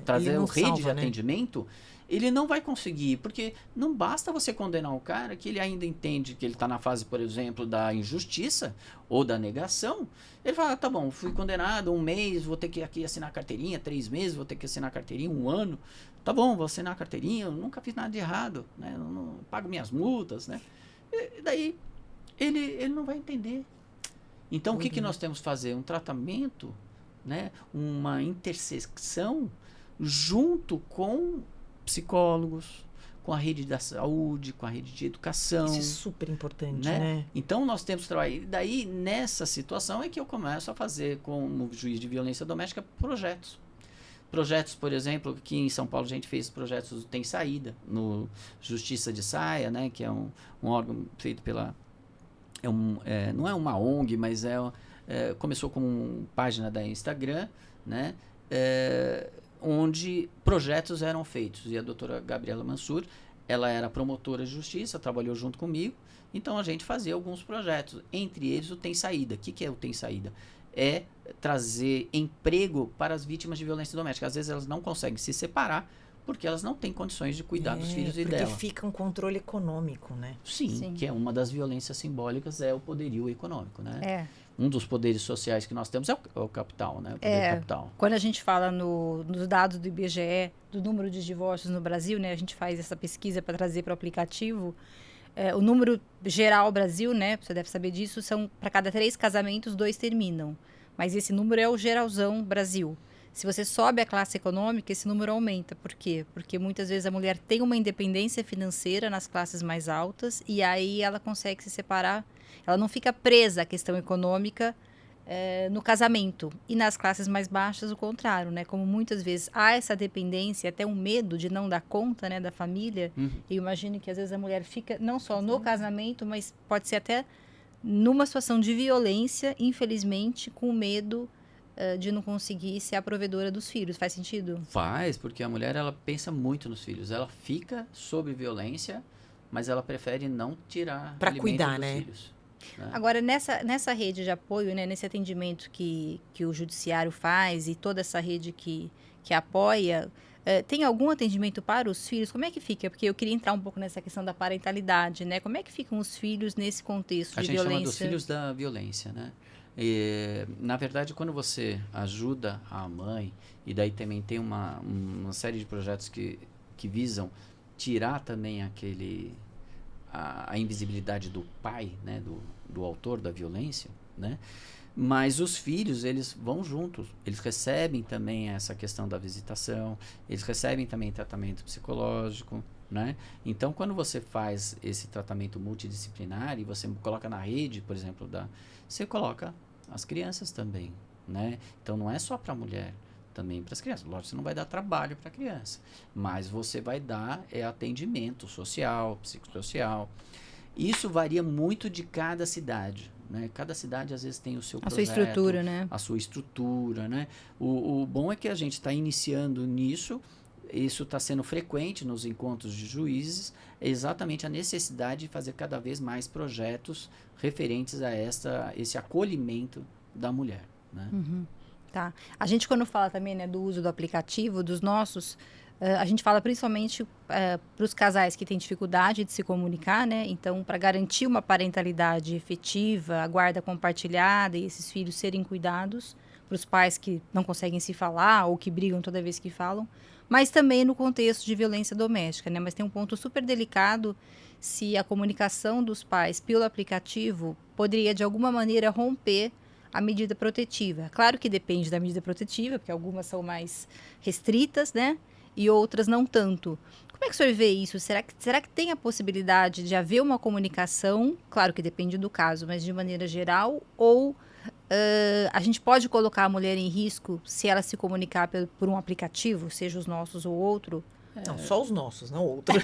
trazer uma rede de atendimento, ele não vai conseguir, porque não basta você condenar o cara que ele ainda entende que ele está na fase, por exemplo, da injustiça ou da negação. Ele fala, tá bom, fui condenado 1 mês, vou ter que aqui assinar a carteirinha, 3 meses, vou ter que assinar a carteirinha, 1 ano. Tá bom, vou assinar a carteirinha, eu nunca fiz nada de errado, né? Eu não pago minhas multas, né? E daí ele não vai entender. Então, o que nós temos que fazer? Um tratamento, né? Uma intersecção junto com psicólogos, com a rede da saúde, com a rede de educação. Isso é super importante, né? Então, nós temos que trabalhar. E daí, nessa situação, é que eu começo a fazer, como juiz de violência doméstica, projetos. Projetos, por exemplo, aqui em São Paulo a gente fez projetos do Tem Saída, no Justiça de Saia, né? Que é um órgão feito pela... não é uma ONG, mas começou com página da Instagram, né? Onde projetos eram feitos. E a doutora Gabriela Mansur, ela era promotora de justiça, trabalhou junto comigo, então a gente fazia alguns projetos, entre eles o Tem Saída. O que é o Tem Saída? É trazer emprego para as vítimas de violência doméstica. Às vezes elas não conseguem se separar porque elas não têm condições de cuidar dos filhos e dela. Porque fica um controle econômico, né? Sim, que é uma das violências simbólicas, é o poderio econômico, né? Um dos poderes sociais que nós temos é o capital, né? O poder capital. Quando a gente fala nos dados do IBGE, do número de divórcios no Brasil, né? A gente faz essa pesquisa para trazer para o aplicativo. O número geral Brasil, né? Você deve saber disso, são para cada 3 casamentos, 2 terminam. Mas esse número é o geralzão Brasil. Se você sobe a classe econômica, esse número aumenta. Por quê? Porque muitas vezes a mulher tem uma independência financeira nas classes mais altas e aí ela consegue se separar. Ela não fica presa à questão econômica no casamento. E nas classes mais baixas, o contrário, né? Como muitas vezes há essa dependência, até um medo de não dar conta, né, da família. Eu imagino que às vezes a mulher fica não só no casamento, mas pode ser até numa situação de violência, infelizmente, com medo de não conseguir ser a provedora dos filhos. Faz sentido? Faz, porque a mulher ela pensa muito nos filhos. Ela fica sob violência, mas ela prefere não tirar para alimento cuidar, dos né? filhos. Né? Agora, nessa rede de apoio, né, nesse atendimento que o judiciário faz e toda essa rede que apoia, tem algum atendimento para os filhos? Como é que fica? Porque eu queria entrar um pouco nessa questão da parentalidade, né? Como é que ficam os filhos nesse contexto de violência? A gente chama dos filhos da violência, né? E, na verdade, quando você ajuda a mãe, e daí também tem uma série de projetos que visam tirar também a invisibilidade do pai, né, do autor da violência, né? Mas os filhos, eles vão juntos, eles recebem também essa questão da visitação, eles recebem também tratamento psicológico, né? Então, quando você faz esse tratamento multidisciplinar e você coloca na rede, por exemplo, você coloca as crianças também, né? Então não é só para a mulher, também para as crianças. Lógico, você não vai dar trabalho para a criança, mas você vai dar atendimento social, psicossocial. Isso varia muito de cada cidade, né? Cada cidade às vezes tem o seu projeto, sua estrutura, né? a sua estrutura, né? O bom é que a gente está iniciando nisso. Isso está sendo frequente nos encontros de juízes, é exatamente a necessidade de fazer cada vez mais projetos referentes a esse acolhimento da mulher, né? Tá. A gente, quando fala também, né, do uso do aplicativo, dos nossos, a gente fala principalmente para os casais que têm dificuldade de se comunicar, né? Então, para garantir uma parentalidade efetiva, a guarda compartilhada e esses filhos serem cuidados, para os pais que não conseguem se falar ou que brigam toda vez que falam, mas também no contexto de violência doméstica, né? Mas tem um ponto super delicado se a comunicação dos pais pelo aplicativo poderia, de alguma maneira, romper a medida protetiva. Claro que depende da medida protetiva, porque algumas são mais restritas, né? E outras não tanto. Como é que o senhor vê isso? Será que tem a possibilidade de haver uma comunicação? Claro que depende do caso, mas de maneira geral, ou a gente pode colocar a mulher em risco se ela se comunicar por um aplicativo, seja os nossos ou outro? Não, só os nossos, não outros.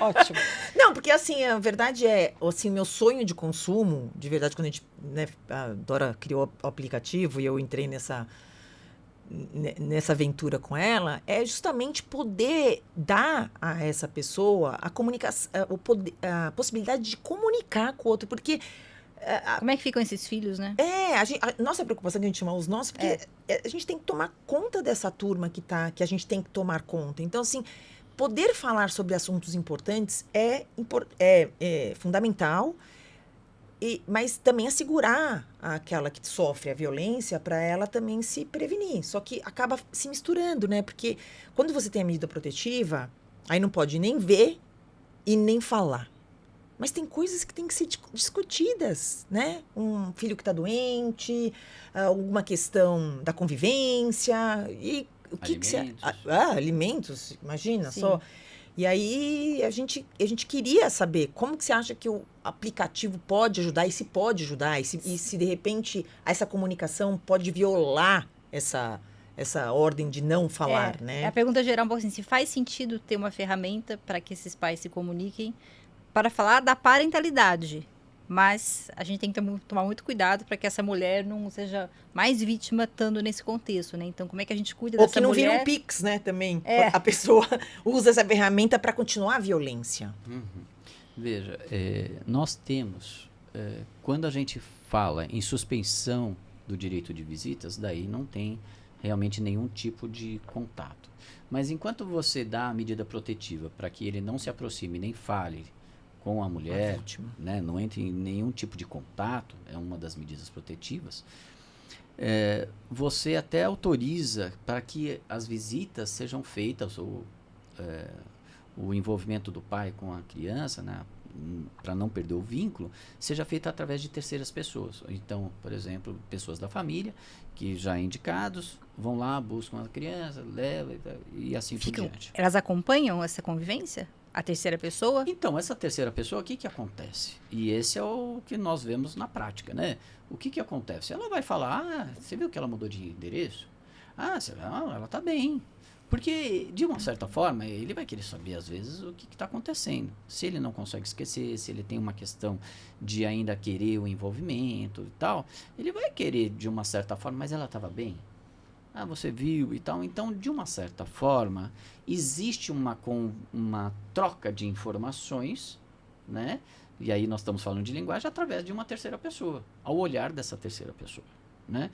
Ótimo. Não, porque assim, a verdade é, assim, meu sonho de consumo, de verdade, quando a gente, né, a Dora criou o aplicativo e eu entrei nessa aventura com ela, é justamente poder dar a essa pessoa a comunicação, a possibilidade de comunicar com o outro, porque como é que ficam esses filhos, né? A nossa preocupação que a gente chama os nossos, porque a gente tem que tomar conta dessa turma que a gente tem que tomar conta. Então, assim, poder falar sobre assuntos importantes é fundamental, mas também assegurar aquela que sofre a violência para ela também se prevenir. Só que acaba se misturando, né? Porque quando você tem a medida protetiva, aí não pode nem ver e nem falar. Mas tem coisas que têm que ser discutidas, né? Um filho que está doente, alguma questão da convivência, e o que você... alimentos, imagina. Sim. Só. E aí a gente queria saber como que você acha que o aplicativo pode ajudar, e se pode ajudar, e se de repente essa comunicação pode violar essa ordem de não falar, né? A pergunta geral, um pouco assim, se faz sentido ter uma ferramenta para que esses pais se comuniquem para falar da parentalidade, mas a gente tem que tomar muito cuidado para que essa mulher não seja mais vítima estando nesse contexto, né? Então, como é que a gente cuida dessa mulher? Ou que não vira um Pix, né, também. A pessoa usa essa ferramenta para continuar a violência. Veja, nós temos, quando a gente fala em suspensão do direito de visitas, daí não tem realmente nenhum tipo de contato. Mas enquanto você dá a medida protetiva para que ele não se aproxime nem fale com a mulher, né, não entre em nenhum tipo de contato, é uma das medidas protetivas, você até autoriza para que as visitas sejam feitas, ou o envolvimento do pai com a criança, né, para não perder o vínculo, seja feito através de terceiras pessoas. Então, por exemplo, pessoas da família, que já indicados, vão lá, buscam a criança, levam e assim por diante. Elas acompanham essa convivência? A terceira pessoa? Então, essa terceira pessoa, o que acontece? E esse é o que nós vemos na prática, né? O que acontece? Ela vai falar, você viu que ela mudou de endereço? Ela tá bem. Porque, de uma certa forma, ele vai querer saber, às vezes, o que está acontecendo. Se ele não consegue esquecer, se ele tem uma questão de ainda querer o envolvimento e tal, ele vai querer, de uma certa forma, mas ela estava bem? Você viu e tal. Então, de uma certa forma, existe uma troca de informações, né? E aí nós estamos falando de linguagem através de uma terceira pessoa, ao olhar dessa terceira pessoa, né?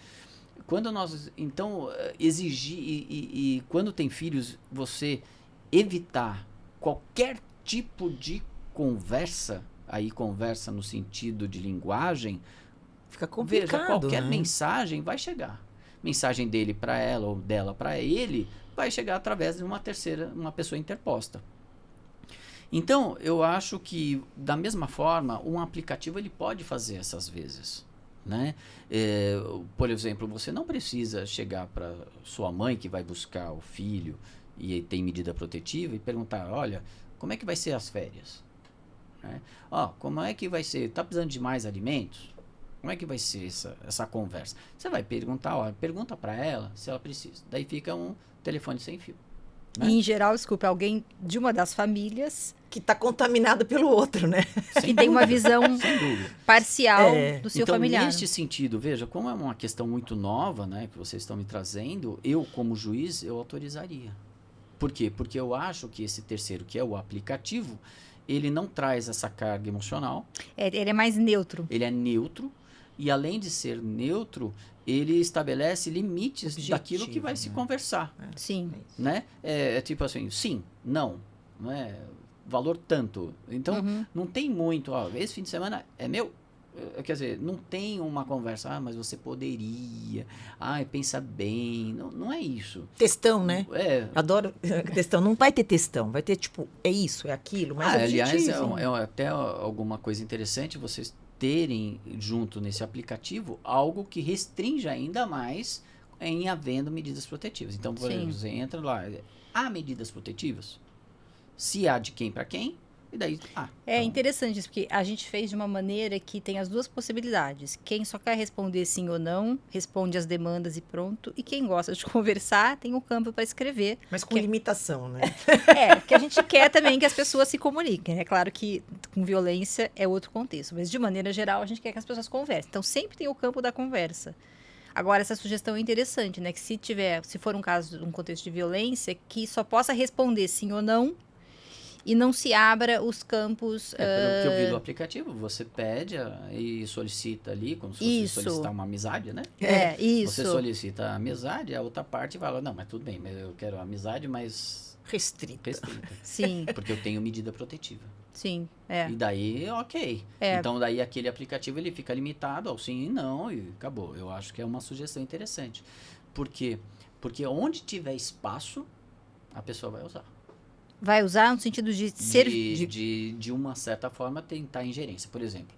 Quando nós, então, exigir e quando tem filhos, você evitar qualquer tipo de conversa, aí conversa no sentido de linguagem, fica complicado, veja, qualquer né? mensagem vai chegar. Mensagem dele para ela ou dela para ele vai chegar através de uma pessoa interposta. Então, eu acho que, da mesma forma, um aplicativo ele pode fazer essas vezes, né? Por exemplo, você não precisa chegar para sua mãe que vai buscar o filho e tem medida protetiva e perguntar, olha, como é que vai ser as férias? Né? Como é que vai ser? Tá precisando de mais alimentos? Como é que vai ser essa conversa? Você vai perguntar, olha, pergunta para ela se ela precisa. Daí fica um telefone sem fio. Né? E, em geral, desculpa, alguém de uma das famílias Que está contaminado pelo outro, né? que tem uma visão Sem dúvida. parcial do seu então, familiar. neste sentido, veja, como é uma questão muito nova, né, que vocês estão me trazendo, eu, como juiz, eu autorizaria. Por quê? Porque eu acho que esse terceiro, que é o aplicativo, ele não traz essa carga emocional. Ele é mais neutro. Ele é neutro. E, além de ser neutro, ele estabelece limites Objetivo, daquilo que vai se conversar. Sim. Né? É tipo assim, sim, não. Não é valor tanto. Então, não tem muito. Ó, esse fim de semana é meu. Quer dizer, não tem uma conversa. Ah, mas você poderia. Ah, pensa bem. Não, não é isso. Textão, né? É. Adoro textão. Não vai ter textão. Vai ter, tipo, é isso, é aquilo. Mas Aliás, objetivo. é até alguma coisa interessante vocês terem junto nesse aplicativo algo que restringe ainda mais em havendo medidas protetivas. Então, por exemplo, você entra lá, há medidas protetivas? Se há, de quem para quem? E daí, É interessante isso, porque a gente fez de uma maneira que tem as duas possibilidades. Quem só quer responder sim ou não, responde as demandas e pronto. E quem gosta de conversar, tem o campo para escrever. Mas com limitação, né? Que a gente quer também que as pessoas se comuniquem. É claro que com violência é outro contexto, mas de maneira geral a gente quer que as pessoas conversem. Então sempre tem o campo da conversa. Agora, essa sugestão é interessante, né? Que se for um caso, um contexto de violência, que só possa responder sim ou não, e não se abra os campos... Pelo que eu vi do aplicativo, você pede e solicita ali, como se fosse Isso. solicitar uma amizade, né? Isso. Você solicita a amizade, a outra parte fala, não, mas tudo bem, mas eu quero amizade, mas Restrita. Sim, porque eu tenho medida protetiva. sim, E daí, ok. Então, daí aquele aplicativo, ele fica limitado ao sim e não, e acabou. Eu acho que é uma sugestão interessante. Por quê? Porque onde tiver espaço, a pessoa vai usar. Vai usar no sentido de ser... De uma certa forma, tentar ingerência. Por exemplo,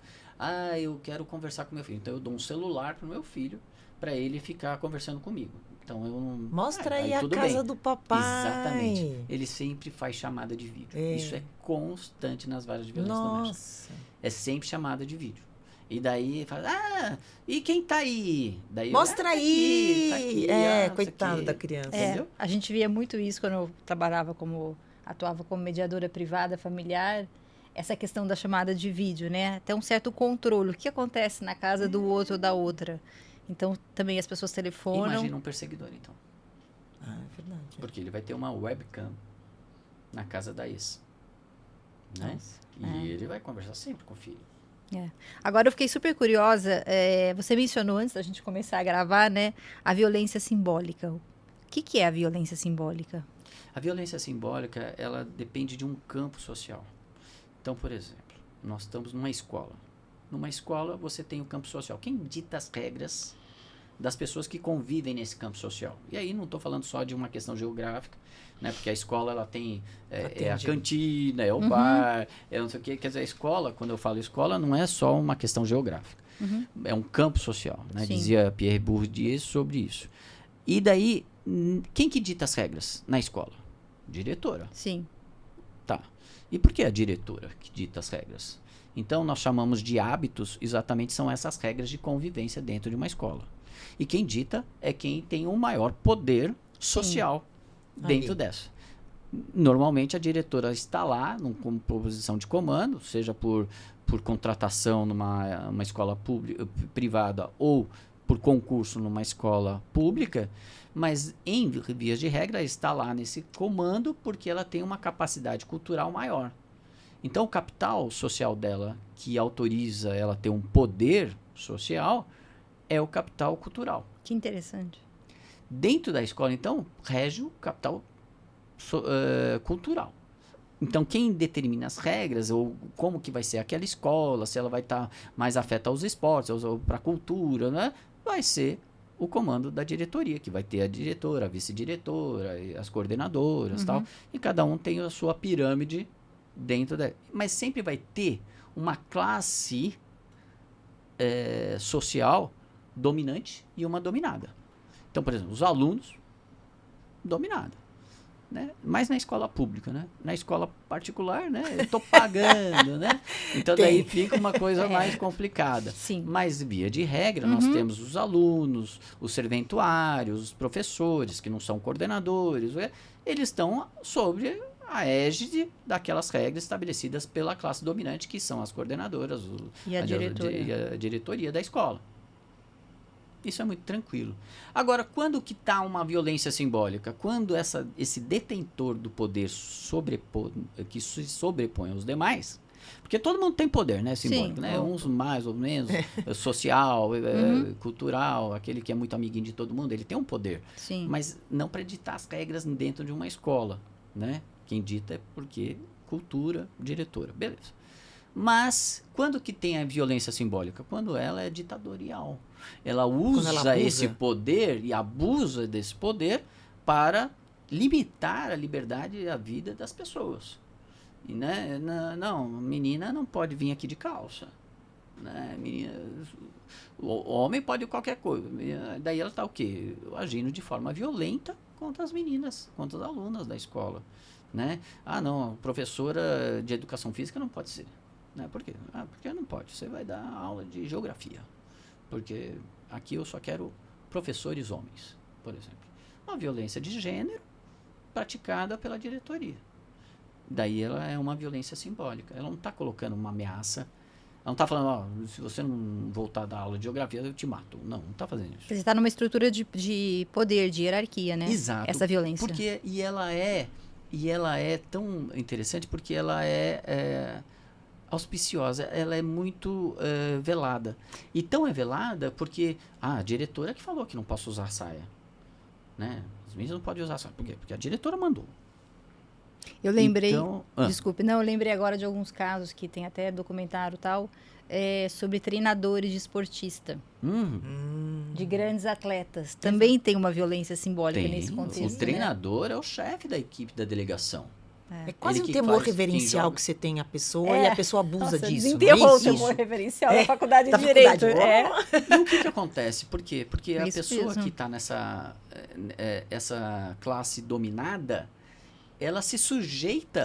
eu quero conversar com meu filho. Então, eu dou um celular pro meu filho para ele ficar conversando comigo. Então, eu não... Mostra aí a tudo casa bem. do papai. Exatamente. Ele sempre faz chamada de vídeo. Isso é constante nas varas de violência doméstica. Nossa. É sempre chamada de vídeo. E daí fala, e quem tá aí? Daí Mostra tá aí. aqui, É, não sei coitado o quê. da criança. Entendeu? A gente via muito isso quando eu atuava como mediadora privada familiar, essa questão da chamada de vídeo, né? Até um certo controle. O que acontece na casa do outro ou da outra? Então, também as pessoas telefonam. Imagina um perseguidor, então. É verdade. Porque ele vai ter uma webcam na casa da ex. Né? Nossa, E ele vai conversar sempre com o filho. Agora eu fiquei super curiosa. Você mencionou antes da gente começar a gravar, né? A violência simbólica. O que é a violência simbólica? A violência simbólica, ela depende de um campo social. Então, por exemplo, nós estamos numa escola. Numa escola, você tem o campo social. Quem dita as regras das pessoas que convivem nesse campo social? E aí não estou falando só de uma questão geográfica, né? Porque a escola, ela tem a cantina, é o bar, é não sei o quê. Quer dizer, a escola, quando eu falo escola, não é só uma questão geográfica. É um campo social, né? Sim. Dizia Pierre Bourdieu sobre isso. E daí, quem que dita as regras na escola? Diretora. Sim. Tá. E por que a diretora que dita as regras? Então, nós chamamos de hábitos, exatamente são essas regras de convivência dentro de uma escola. E quem dita é quem tem o maior poder social dentro dessa. Normalmente, a diretora está lá, como posição de comando, seja por contratação numa escola privada ou por concurso numa escola pública, mas em vias de regra está lá nesse comando porque ela tem uma capacidade cultural maior. Então o capital social dela, que autoriza ela ter um poder social, é o capital cultural. Que interessante. Dentro da escola, então, rege o capital cultural. Então, quem determina as regras, ou como que vai ser aquela escola, se ela vai estar mais afeta aos esportes, ou para a cultura, né? Vai ser o comando da diretoria, que vai ter a diretora, a vice-diretora, as coordenadoras, tal. E cada um tem a sua pirâmide dentro da... Mas sempre vai ter uma classe social dominante e uma dominada. Então, por exemplo, os alunos, dominada. né? Mais na escola pública, né? Na escola particular, né? Eu estou pagando, né? Então daí fica uma coisa mais complicada. Sim. Mas via de regra, nós temos os alunos, os serventuários, os professores que não são coordenadores, eles estão sobre a égide daquelas regras estabelecidas pela classe dominante, que são as coordenadoras E a diretoria. e a diretoria da escola. Isso é muito tranquilo. Agora, quando que está uma violência simbólica? Quando esse detentor do poder que se sobrepõe aos demais, porque todo mundo tem poder, né, simbólico, Sim. né? Uns mais ou menos, social, cultural, aquele que é muito amiguinho de todo mundo, ele tem um poder. Sim. Mas não para ditar as regras dentro de uma escola, né? Quem dita é porque cultura, diretora, beleza. Mas quando que tem a violência simbólica? Quando ela é ditatorial. Ela usa esse poder e abusa desse poder para limitar a liberdade e a vida das pessoas. E, né, não, menina não pode vir aqui de calça. Né? Menina, o homem pode qualquer coisa. Daí ela está o quê? Agindo de forma violenta contra as meninas, contra as alunas da escola. Né? Ah, não, professora de educação física não pode ser. Né? Por quê? Ah, porque não pode. Você vai dar aula de geografia. Porque aqui eu só quero professores homens, por exemplo. Uma violência de gênero praticada pela diretoria. Daí ela é uma violência simbólica. Ela não está colocando uma ameaça. Ela não está falando, ó, se você não voltar a dar aula de geografia, eu te mato. Não está fazendo isso. Você está numa estrutura de poder, de hierarquia, né? Exato. Essa violência. Porque, e ela é tão interessante porque ela é auspiciosa, ela é muito velada. E tão é velada porque a diretora que falou que não posso usar saia. Né? As meninas não podem usar saia. Por quê? Porque a diretora mandou. Eu lembrei, Então, desculpe, não, eu lembrei agora de alguns casos que tem até documentário e tal, sobre treinadores de esportista, de grandes atletas. Também tem uma violência simbólica nesse contexto. O treinador é o chefe da equipe da delegação. É quase um temor reverencial que você tem a pessoa e a pessoa abusa disso. Desenterrou o temor reverencial na faculdade de Direito. E o que acontece? Por quê? Porque a pessoa que está nessa essa classe dominada, ela se sujeita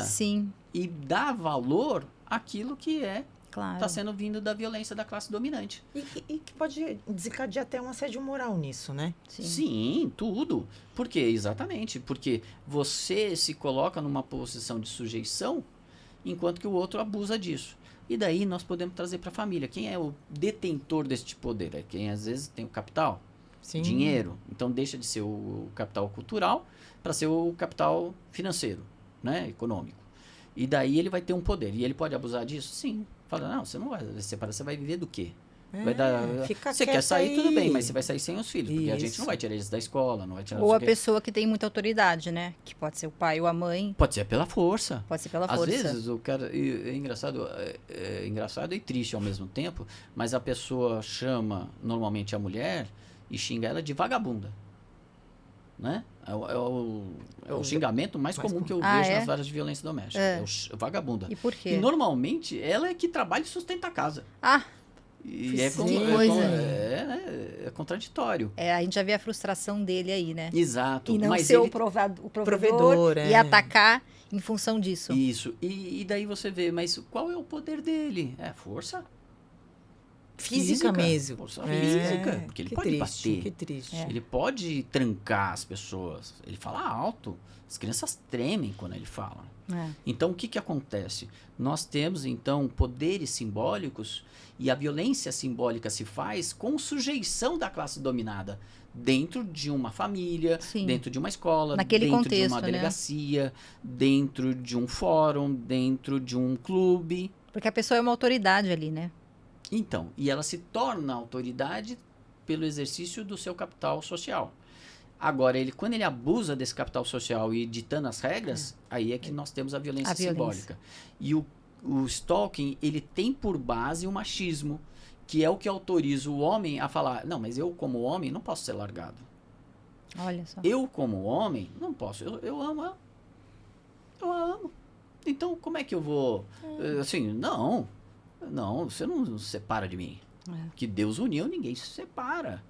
e dá valor àquilo que está sendo vindo da violência da classe dominante. E que pode desencadear até um assédio moral nisso, né? Sim, tudo. Por quê? Exatamente. Porque você se coloca numa posição de sujeição, enquanto que o outro abusa disso. E daí nós podemos trazer para a família. Quem é o detentor deste poder? É quem às vezes tem o capital, dinheiro. Então deixa de ser o capital cultural para ser o capital financeiro, né? Econômico. E daí ele vai ter um poder. E ele pode abusar disso? Sim. Fala, não, você não vai separar, você vai viver do quê? Você quer sair, tudo bem, mas você vai sair sem os filhos. Porque a gente não vai tirar eles da escola, não vai tirar... Ou a pessoa que tem muita autoridade, né? Que pode ser o pai ou a mãe. Pode ser pela força. Pode ser pela força. Às vezes o cara... É engraçado e triste ao mesmo tempo, mas a pessoa chama normalmente a mulher e xinga ela de vagabunda. Né? É o xingamento mais comum que eu vejo nas varas de violência doméstica. É o vagabunda. E por quê? E normalmente ela é que trabalha e sustenta a casa. E é contraditório. A gente já vê a frustração dele aí, né? Exato. E não ser o provedor e atacar em função disso. Isso. E daí você vê, mas qual é o poder dele? É força? Física mesmo. Força física. Porque ele pode bater. Que triste. Ele pode trancar as pessoas. Ele fala alto. As crianças tremem quando ele fala. Então, o que acontece? Nós temos, então, poderes simbólicos e a violência simbólica se faz com sujeição da classe dominada dentro de uma família, dentro de uma escola, naquele dentro contexto, de uma delegacia, dentro de um fórum, dentro de um clube. Porque a pessoa é uma autoridade ali, né? Então, e ela se torna autoridade pelo exercício do seu capital social. Agora, quando ele abusa desse capital social e ditando as regras, aí é que nós temos a violência simbólica. E o stalking, ele tem por base o machismo, que é o que autoriza o homem a falar, não, mas eu como homem não posso ser largado. Olha só. Eu como homem não posso, eu amo ela. Eu a amo. Então, como é que eu vou... Assim, não, você não se separa de mim. Que Deus uniu, ninguém se separa.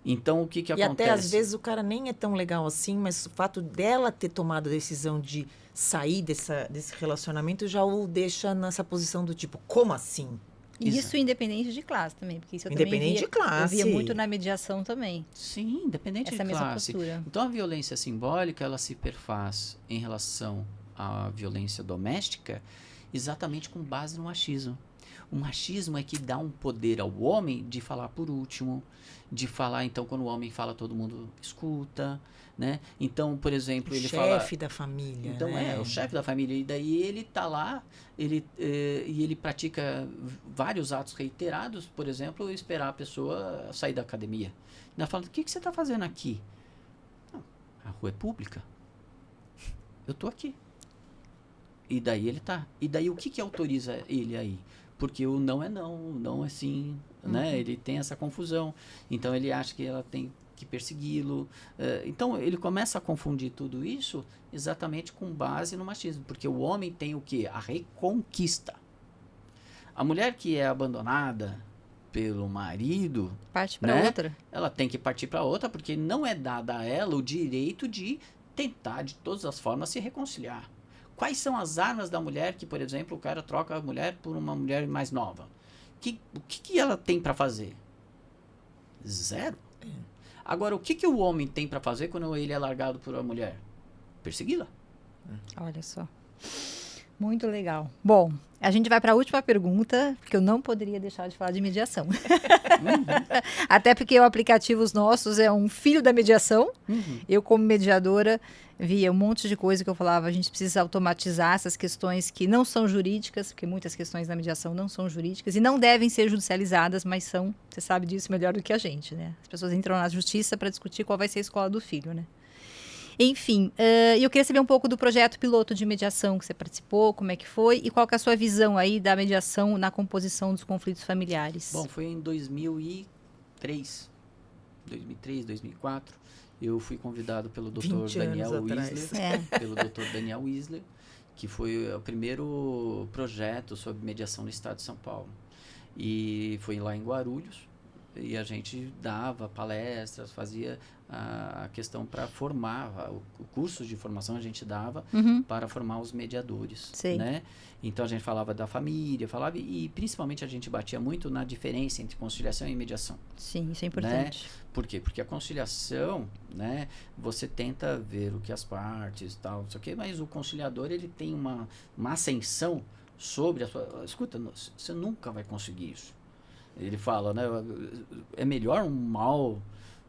Então, o que E acontece? até às vezes o cara nem é tão legal assim, mas o fato dela ter tomado a decisão de sair desse relacionamento já o deixa nessa posição do tipo, como assim? E Exato. isso independente de classe também, porque isso eu Independente também via, de classe. eu via muito na mediação também, Sim, independente essa de mesma classe. postura. Então, a violência simbólica, ela se perfaz em relação à violência doméstica exatamente com base no machismo. O machismo é que dá um poder ao homem de falar por último, de falar, então, quando o homem fala, todo mundo escuta, né? Então, por exemplo, ele fala... Chefe da família, Então, né? o chefe da família. E daí ele tá lá, e ele pratica vários atos reiterados, por exemplo, esperar a pessoa sair da academia. Ainda fala, o que você está fazendo aqui? Não, a rua é pública. Eu tô aqui. E daí ele tá. E daí o que autoriza ele aí? Porque o não é não, o não é sim, né? Ele tem essa confusão. Então ele acha que ela tem que persegui-lo. Então ele começa a confundir tudo isso exatamente com base no machismo. Porque o homem tem o quê? A reconquista. A mulher que é abandonada pelo marido, Parte para né? outra. Ela tem que partir para outra, porque não é dada a ela o direito de tentar de todas as formas se reconciliar. Quais são as armas da mulher que, por exemplo, o cara troca a mulher por uma mulher mais nova? O que ela tem para fazer? Zero. Agora, o que o homem tem para fazer quando ele é largado por uma mulher? Persegui-la. Olha só. Muito legal. Bom, a gente vai para a última pergunta, porque eu não poderia deixar de falar de mediação. Até porque o aplicativo Os Nossos é um filho da mediação. Eu, como mediadora, via um monte de coisa que eu falava, a gente precisa automatizar essas questões que não são jurídicas, porque muitas questões da mediação não são jurídicas e não devem ser judicializadas, mas são, você sabe disso melhor do que a gente, né? As pessoas entram na justiça para discutir qual vai ser a escola do filho, né? Enfim, eu queria saber um pouco do projeto piloto de mediação que você participou, como é que foi e qual que é a sua visão aí da mediação na composição dos conflitos familiares. Bom, foi em 2003, 2004, eu fui convidado pelo Dr. Daniel Wisler, pelo Dr. Daniel Wisler, que foi o primeiro projeto sobre mediação no estado de São Paulo. E foi lá em Guarulhos, e a gente dava palestras, fazia a questão para formar, o curso de formação a gente dava para formar os mediadores, né? Então a gente falava da família, falava e principalmente a gente batia muito na diferença entre conciliação e mediação. Sim, isso é importante. Né? Por quê? Porque a conciliação, né, você tenta ver o que as partes, tal, não sei o quê, mas o conciliador ele tem uma ascensão sobre a sua... Escuta, você nunca vai conseguir isso. Ele fala, né, é melhor um mau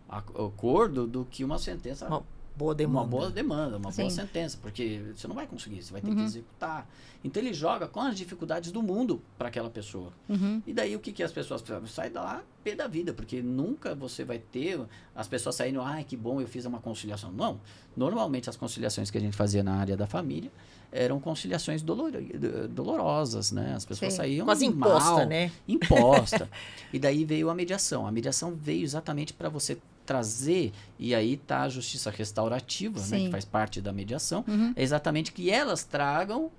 acordo do que uma sentença... Uma boa demanda. Uma boa sentença, porque você não vai conseguir, você vai ter que executar. Então ele joga com as dificuldades do mundo para aquela pessoa. E daí o que as pessoas saem lá pé da vida, porque nunca você vai ter as pessoas saindo, ai que bom, eu fiz uma conciliação. Não, normalmente as conciliações que a gente fazia na área da família eram conciliações dolorosas, né? As pessoas saíam quase imposta, né? Imposta. E daí veio a mediação. A mediação veio exatamente para você trazer, e aí está a justiça restaurativa, né, que faz parte da mediação, é exatamente que elas tragam,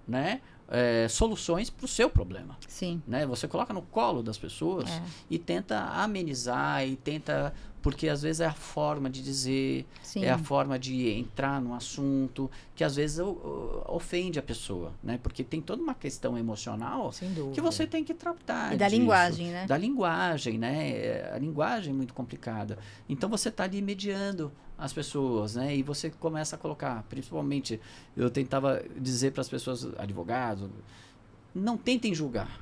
né, soluções para o seu problema. Sim. Né? Você coloca no colo das pessoas e tenta amenizar, e tenta... Porque às vezes é a forma de dizer, é a forma de entrar no assunto, que às vezes ofende a pessoa, né? Porque tem toda uma questão emocional que você tem que tratar. E da linguagem, né? Da linguagem, né? A linguagem é muito complicada. Então você está ali mediando as pessoas, né? E você começa a colocar, principalmente, eu tentava dizer para as pessoas, advogados, não tentem julgar.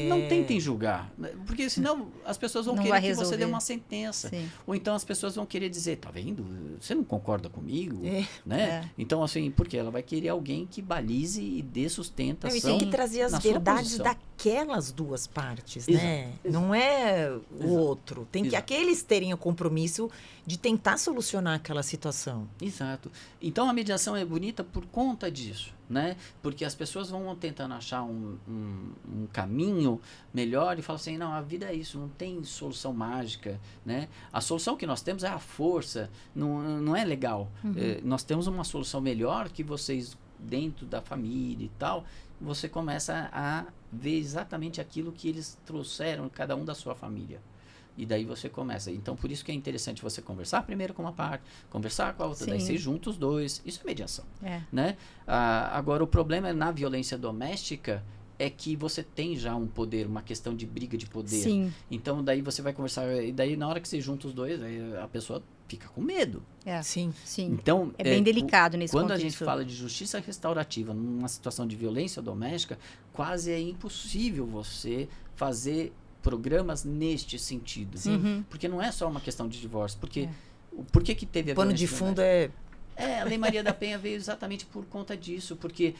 Não tentem julgar, porque senão as pessoas vão querer que você dê uma sentença. Ou então as pessoas vão querer dizer, tá vendo? Você não concorda comigo? Né? Então, assim, porque ela vai querer alguém que balize e dê sustentação. E tem que trazer as verdades daquelas duas partes, né? Não é o outro. Tem que aqueles terem o compromisso de tentar solucionar aquela situação. Exato. Então a mediação é bonita por conta disso, né? Porque as pessoas vão tentando achar um caminho melhor e falam assim, não, a vida é isso, não tem solução mágica, né? A solução que nós temos é a força, não é legal. Nós temos uma solução melhor que vocês, dentro da família e tal, você começa a ver exatamente aquilo que eles trouxeram, cada um da sua família. E daí você começa. Então, por isso que é interessante você conversar primeiro com uma parte, conversar com a outra, daí Sim. você junta os dois. Isso é mediação, É. né? Agora, o problema na violência doméstica é que você tem já um poder, uma questão de briga de poder. Sim. Então, daí você vai conversar, e daí na hora que você junta os dois, aí a pessoa fica com medo. É. Sim. Sim. Então, É bem delicado nesse quando contexto. a gente fala de justiça restaurativa numa situação de violência doméstica, quase é impossível você fazer programas neste sentido. Uhum. Porque não é só uma questão de divórcio. Porque, É. por que teve a O pano violência de fundo doméstica? é... A Lei Maria da Penha veio exatamente por conta disso, porque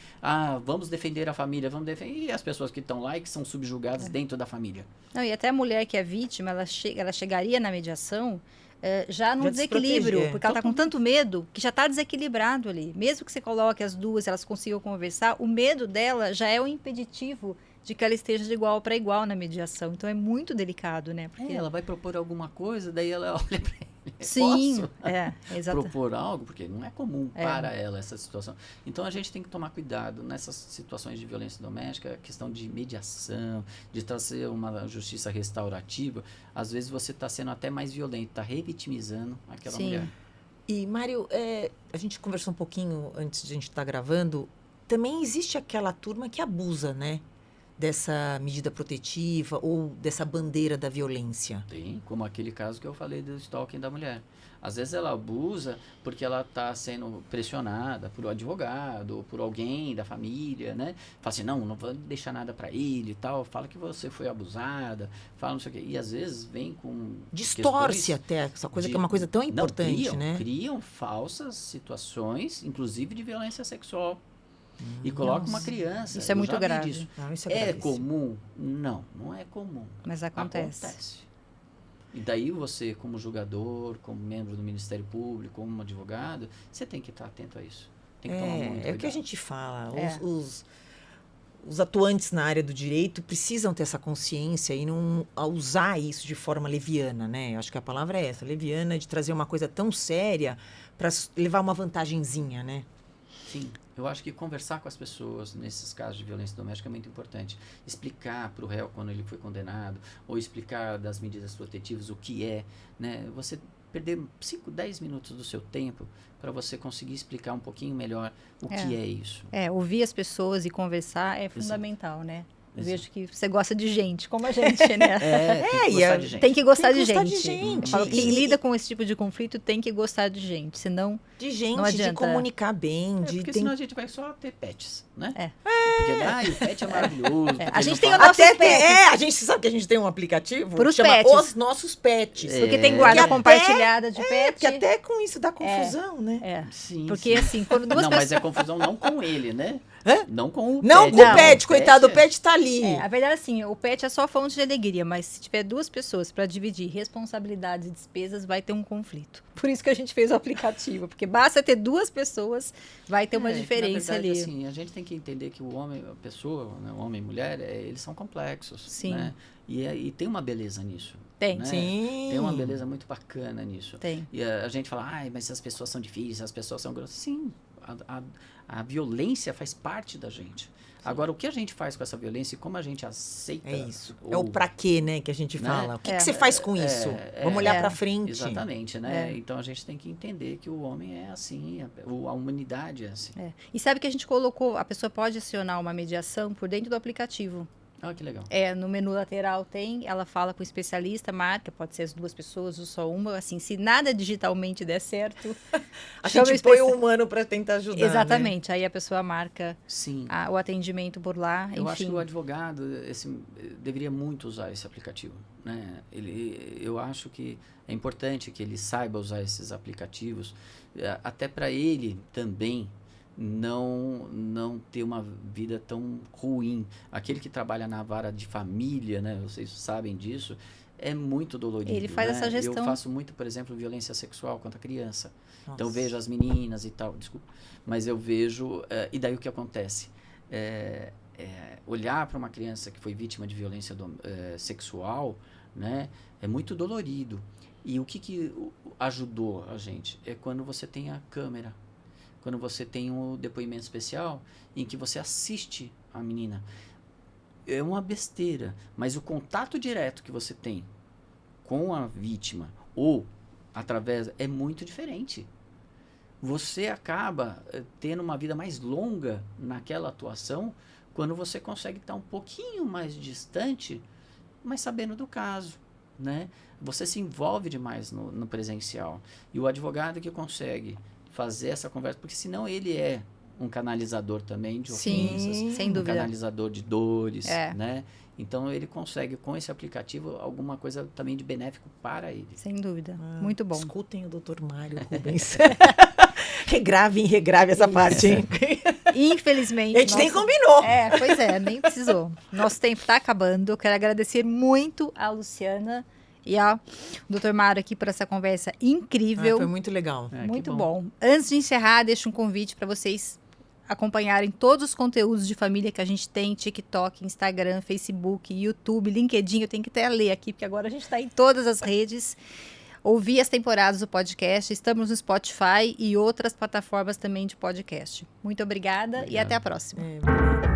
vamos defender a família, vamos defender e as pessoas que estão lá e que são subjugadas dentro da família. Não, e até a mulher que é vítima, ela chegaria na mediação já num Já desequilíbrio, desproteger. porque ela está com tanto medo que já está desequilibrado ali. Mesmo que você coloque as duas, elas consigam conversar, o medo dela já é o impeditivo de que ela esteja de igual para igual na mediação. Então é muito delicado, né? Porque Ela vai propor alguma coisa, daí ela olha para ele. sim, Posso exato. propor algo? Porque não é comum para ela essa situação. Então a gente tem que tomar cuidado nessas situações de violência doméstica, a questão de mediação, de trazer uma justiça restaurativa. Às vezes você está sendo até mais violento, está revitimizando aquela Sim. mulher. E, Mário, a gente conversou um pouquinho antes de a gente estar gravando. Também existe aquela turma que abusa, né? Dessa medida protetiva ou dessa bandeira da violência. Tem, como aquele caso que eu falei do stalking da mulher. Às vezes ela abusa porque ela está sendo pressionada por um advogado ou por alguém da família, né? Fala assim, não vou deixar nada para ele e tal. Fala que você foi abusada, fala não sei o quê. E às vezes vem com Distorce até essa coisa que é uma coisa tão importante, né? Criam falsas situações, inclusive de violência sexual. E coloca uma criança. Isso é Eu muito já vi grave. disso. Não, isso É gravíssimo. comum? Não é comum. Mas acontece. E daí você, como julgador, como membro do Ministério Público, como advogado, você tem que estar atento a isso. Tem que tomar muito cuidado. É o que a gente fala. É. Os atuantes na área do direito precisam ter essa consciência e não usar isso de forma leviana, né? Eu acho que a palavra é essa, leviana, de trazer uma coisa tão séria para levar uma vantagenzinha, né? Sim, eu acho que conversar com as pessoas nesses casos de violência doméstica é muito importante. Explicar para o réu quando ele foi condenado, ou explicar das medidas protetivas o que é, né? Você perder 5, 10 minutos do seu tempo para você conseguir explicar um pouquinho melhor o que é isso. Ouvir as pessoas e conversar é fundamental, né? Eu Exato. vejo que você gosta de gente, como a gente, né? Tem que gostar de gente. Tem que gostar, Tem que gostar de, de gente. gente. Eu falo que quem lida com esse tipo de conflito tem que gostar de gente, senão De gente, não adianta. de comunicar bem, de Porque senão a gente vai só ter pets, né? Porque, o pet é maravilhoso. A gente tem o o nosso Até pets. a gente sabe que a gente tem um aplicativo Pros que chama pets. Os Nossos Pets. Porque tem guarda Que compartilhada de pet. Porque até com isso dá confusão, né? É. Sim, Porque sim. assim, quando duas Não, pessoas... mas é confusão não com ele, né? Hã? Não com o Não pet. com o Não, pet, coitado, o é- pet tá ali. A verdade é assim, o pet é só fonte de alegria, mas se tiver duas pessoas para dividir responsabilidades e despesas, vai ter um conflito. Por isso que a gente fez o aplicativo, porque basta ter duas pessoas, vai ter uma diferença na verdade, ali. assim, a gente tem que entender que o homem, a pessoa, né, o homem e mulher, eles são complexos. Sim. Né? E tem uma beleza nisso. Tem. Né? Sim. Tem uma beleza muito bacana nisso. Tem. E a gente fala, ai, mas as pessoas são difíceis, as pessoas são grossas. Sim, a violência faz parte da gente. Agora, o que a gente faz com essa violência e como a gente aceita... É isso. ou- É o pra quê, né, que a gente Né? fala. O que, É. que você faz com isso? Vamos olhar pra frente. Exatamente, né? Então, a gente tem que entender que o homem é assim, a humanidade é assim. E sabe que a gente colocou, a pessoa pode acionar uma mediação por dentro do aplicativo. Ah, que legal. No menu lateral tem, ela fala com o especialista, marca, pode ser as duas pessoas ou só uma, assim, se nada digitalmente der certo, A chama gente o põe o humano pra tentar ajudar. Exatamente, aí a pessoa marca Sim. o atendimento por lá, Eu enfim. acho que o advogado deveria muito usar esse aplicativo, né? Eu acho que é importante que ele saiba usar esses aplicativos, até para ele também não ter uma vida tão ruim. Aquele que trabalha na vara de família, né? Vocês sabem disso, é muito dolorido. Ele faz né? essa gestão. Eu faço muito, por exemplo, violência sexual contra a criança. Nossa. Então eu vejo as meninas e tal, desculpa, mas eu vejo, e daí o que acontece? Olhar para uma criança que foi vítima de violência sexual, né, é muito dolorido. E o que ajudou a gente? É quando você tem a câmera, quando você tem um depoimento especial em que você assiste a menina. É uma besteira, mas o contato direto que você tem com a vítima ou através é muito diferente. Você acaba tendo uma vida mais longa naquela atuação quando você consegue estar um pouquinho mais distante, mas sabendo do caso, né? Você se envolve demais no presencial. E o advogado que consegue fazer essa conversa, porque senão ele é um canalizador também de ofensas, Sim, sem um dúvida. canalizador de dores, É. né? Então ele consegue com esse aplicativo alguma coisa também de benéfico para ele. Sem dúvida. Muito bom. Escutem o Dr. Mário Rubens. regrave essa parte, hein? Infelizmente. A gente nem combinou. Pois é, nem precisou. Nosso tempo está acabando. Eu quero agradecer muito a Luciana e ao Dr. Mário aqui por essa conversa incrível. Foi muito legal. É, que Muito bom. Antes de encerrar, deixo um convite para vocês acompanharem todos os conteúdos de família que a gente tem, TikTok, Instagram, Facebook, YouTube, LinkedIn. Eu tenho que até ler aqui, porque agora a gente está em todas as redes. Ouvir as temporadas do podcast. Estamos no Spotify e outras plataformas também de podcast. Muito obrigada e até a próxima. Obrigada.